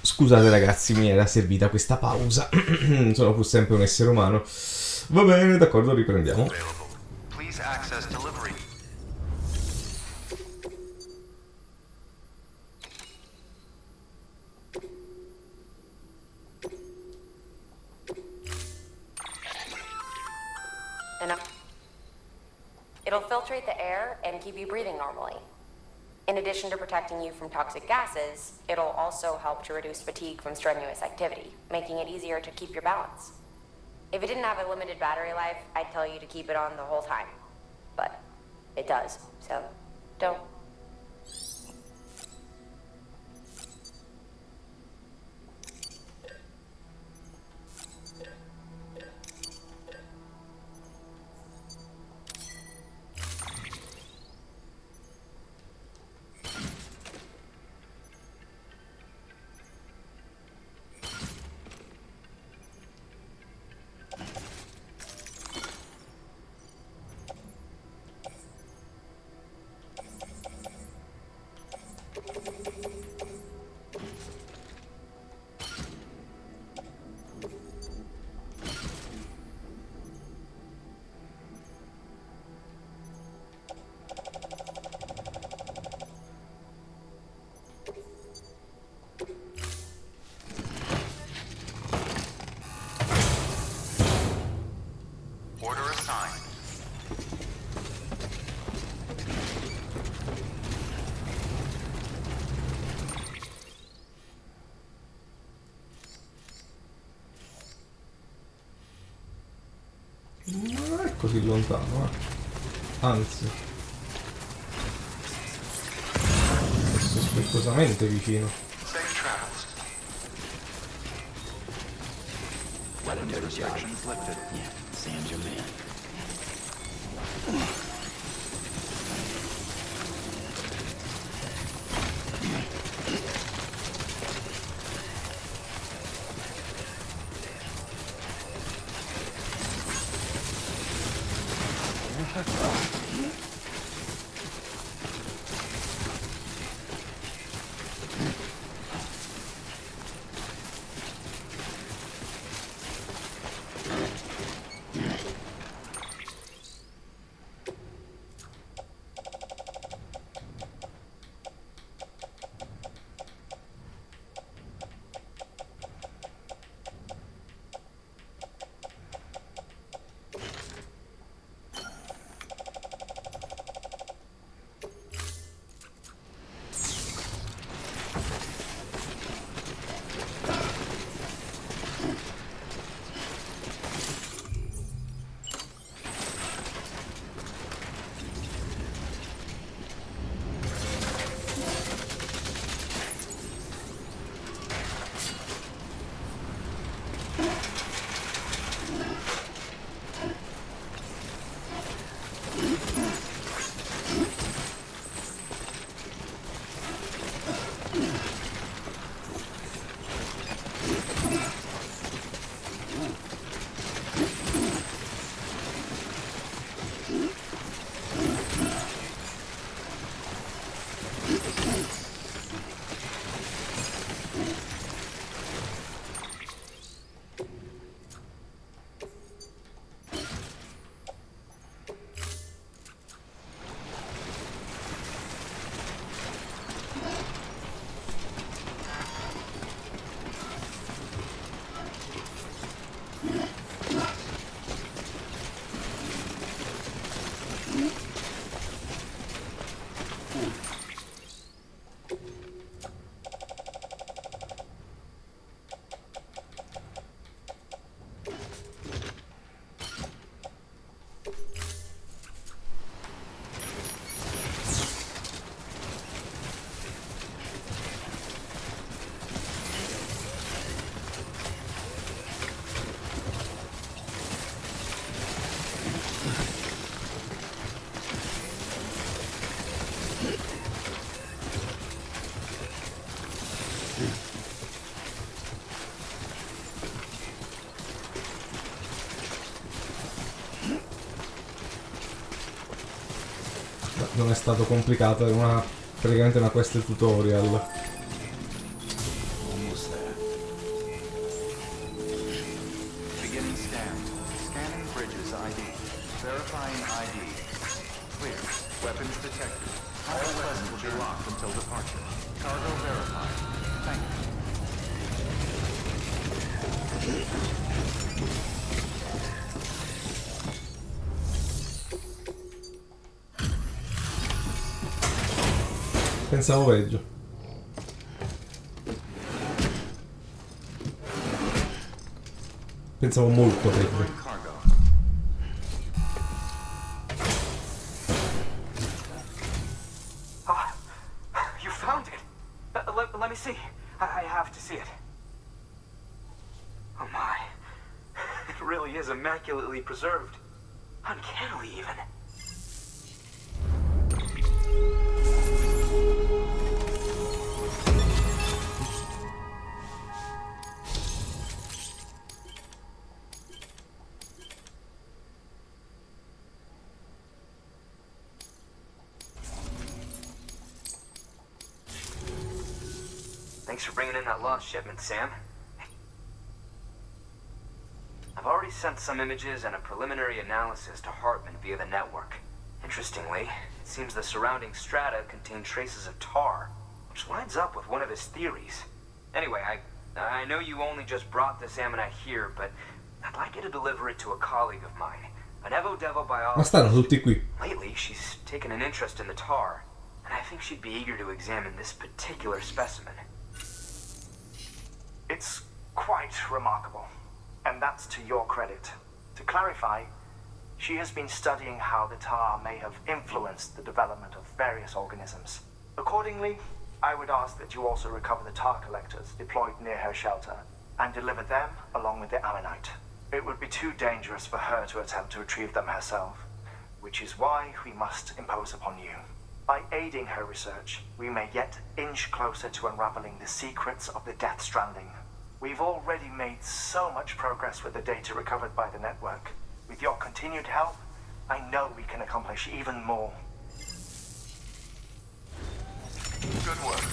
Scusate ragazzi, mi era servita questa pausa. Sono pur sempre un essere umano. Va bene, d'accordo, riprendiamo. Please access delivery. It'll filtrate the air and keep you breathing normally. In addition to protecting you from toxic gases, it'll also help to reduce fatigue from strenuous activity, making it easier to keep your balance. If it didn't have a limited battery life, I'd tell you to keep it on the whole time. But it does, so don't. così lontano, anzi è sospettosamente vicino. Safe travels. Weapons restrictions lifted. Yeah, Sam's your man. Non è stato complicato, è praticamente una quest tutorial. Almost there. Beginning scan. Scanning bridges ID. Verifying ID. Clear. Weapons detected. All weapons will be locked until departure. Cargo verified. Thank you. Pensavo peggio. Pensavo molto peggio. You found it. Let me see. I have to see it. Oh my. It really is immaculately preserved. Uncannily even. Thanks for bringing in that lost shipment, Sam. I've already sent some images and a preliminary analysis to Hartman via the network. Interestingly, it seems the surrounding strata contain traces of tar, which lines up with one of his theories. Anyway, I know you only just brought this ammonite here, but I'd like you to deliver it to a colleague of mine, an Evo Devo biologist. Ma stanno tutti qui. Lately, she's taken an interest in the tar, and I think she'd be eager to examine this particular specimen. It's quite remarkable, and that's to your credit. To clarify, She has been studying how the tar may have influenced the development of various organisms. Accordingly, I would ask that you also recover the tar collectors deployed near her shelter and deliver them along with the ammonite. It would be too dangerous for her to attempt to retrieve them herself, which is why we must impose upon you. By aiding her research, we may yet inch closer to unraveling the secrets of the Death Stranding. We've already made so much progress with the data recovered by the network. With your continued help, I know we can accomplish even more. Good work.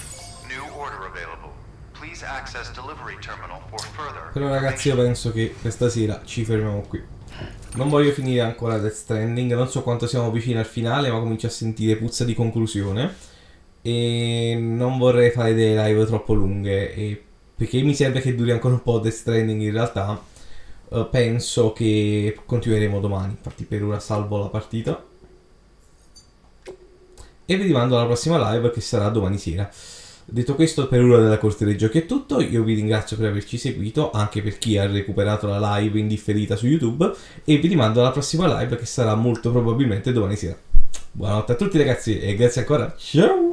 New order available. Please access delivery terminal for further. Però ragazzi, io penso che questa sera ci fermiamo qui. Non voglio finire ancora Death Stranding, non so quanto siamo vicini al finale, ma comincio a sentire puzza di conclusione. E non vorrei fare delle live troppo lunghe, perché mi sembra che duri ancora un po' Death Stranding in realtà. Penso che continueremo domani, infatti per ora salvo la partita e vi rimando alla prossima live che sarà domani sera. Detto questo, per ora della Corte dei Giochi è tutto. Io vi ringrazio per averci seguito, anche per chi ha recuperato la live in differita su YouTube, e vi rimando alla prossima live che sarà molto probabilmente domani sera. Buonanotte a tutti ragazzi e grazie ancora, ciao!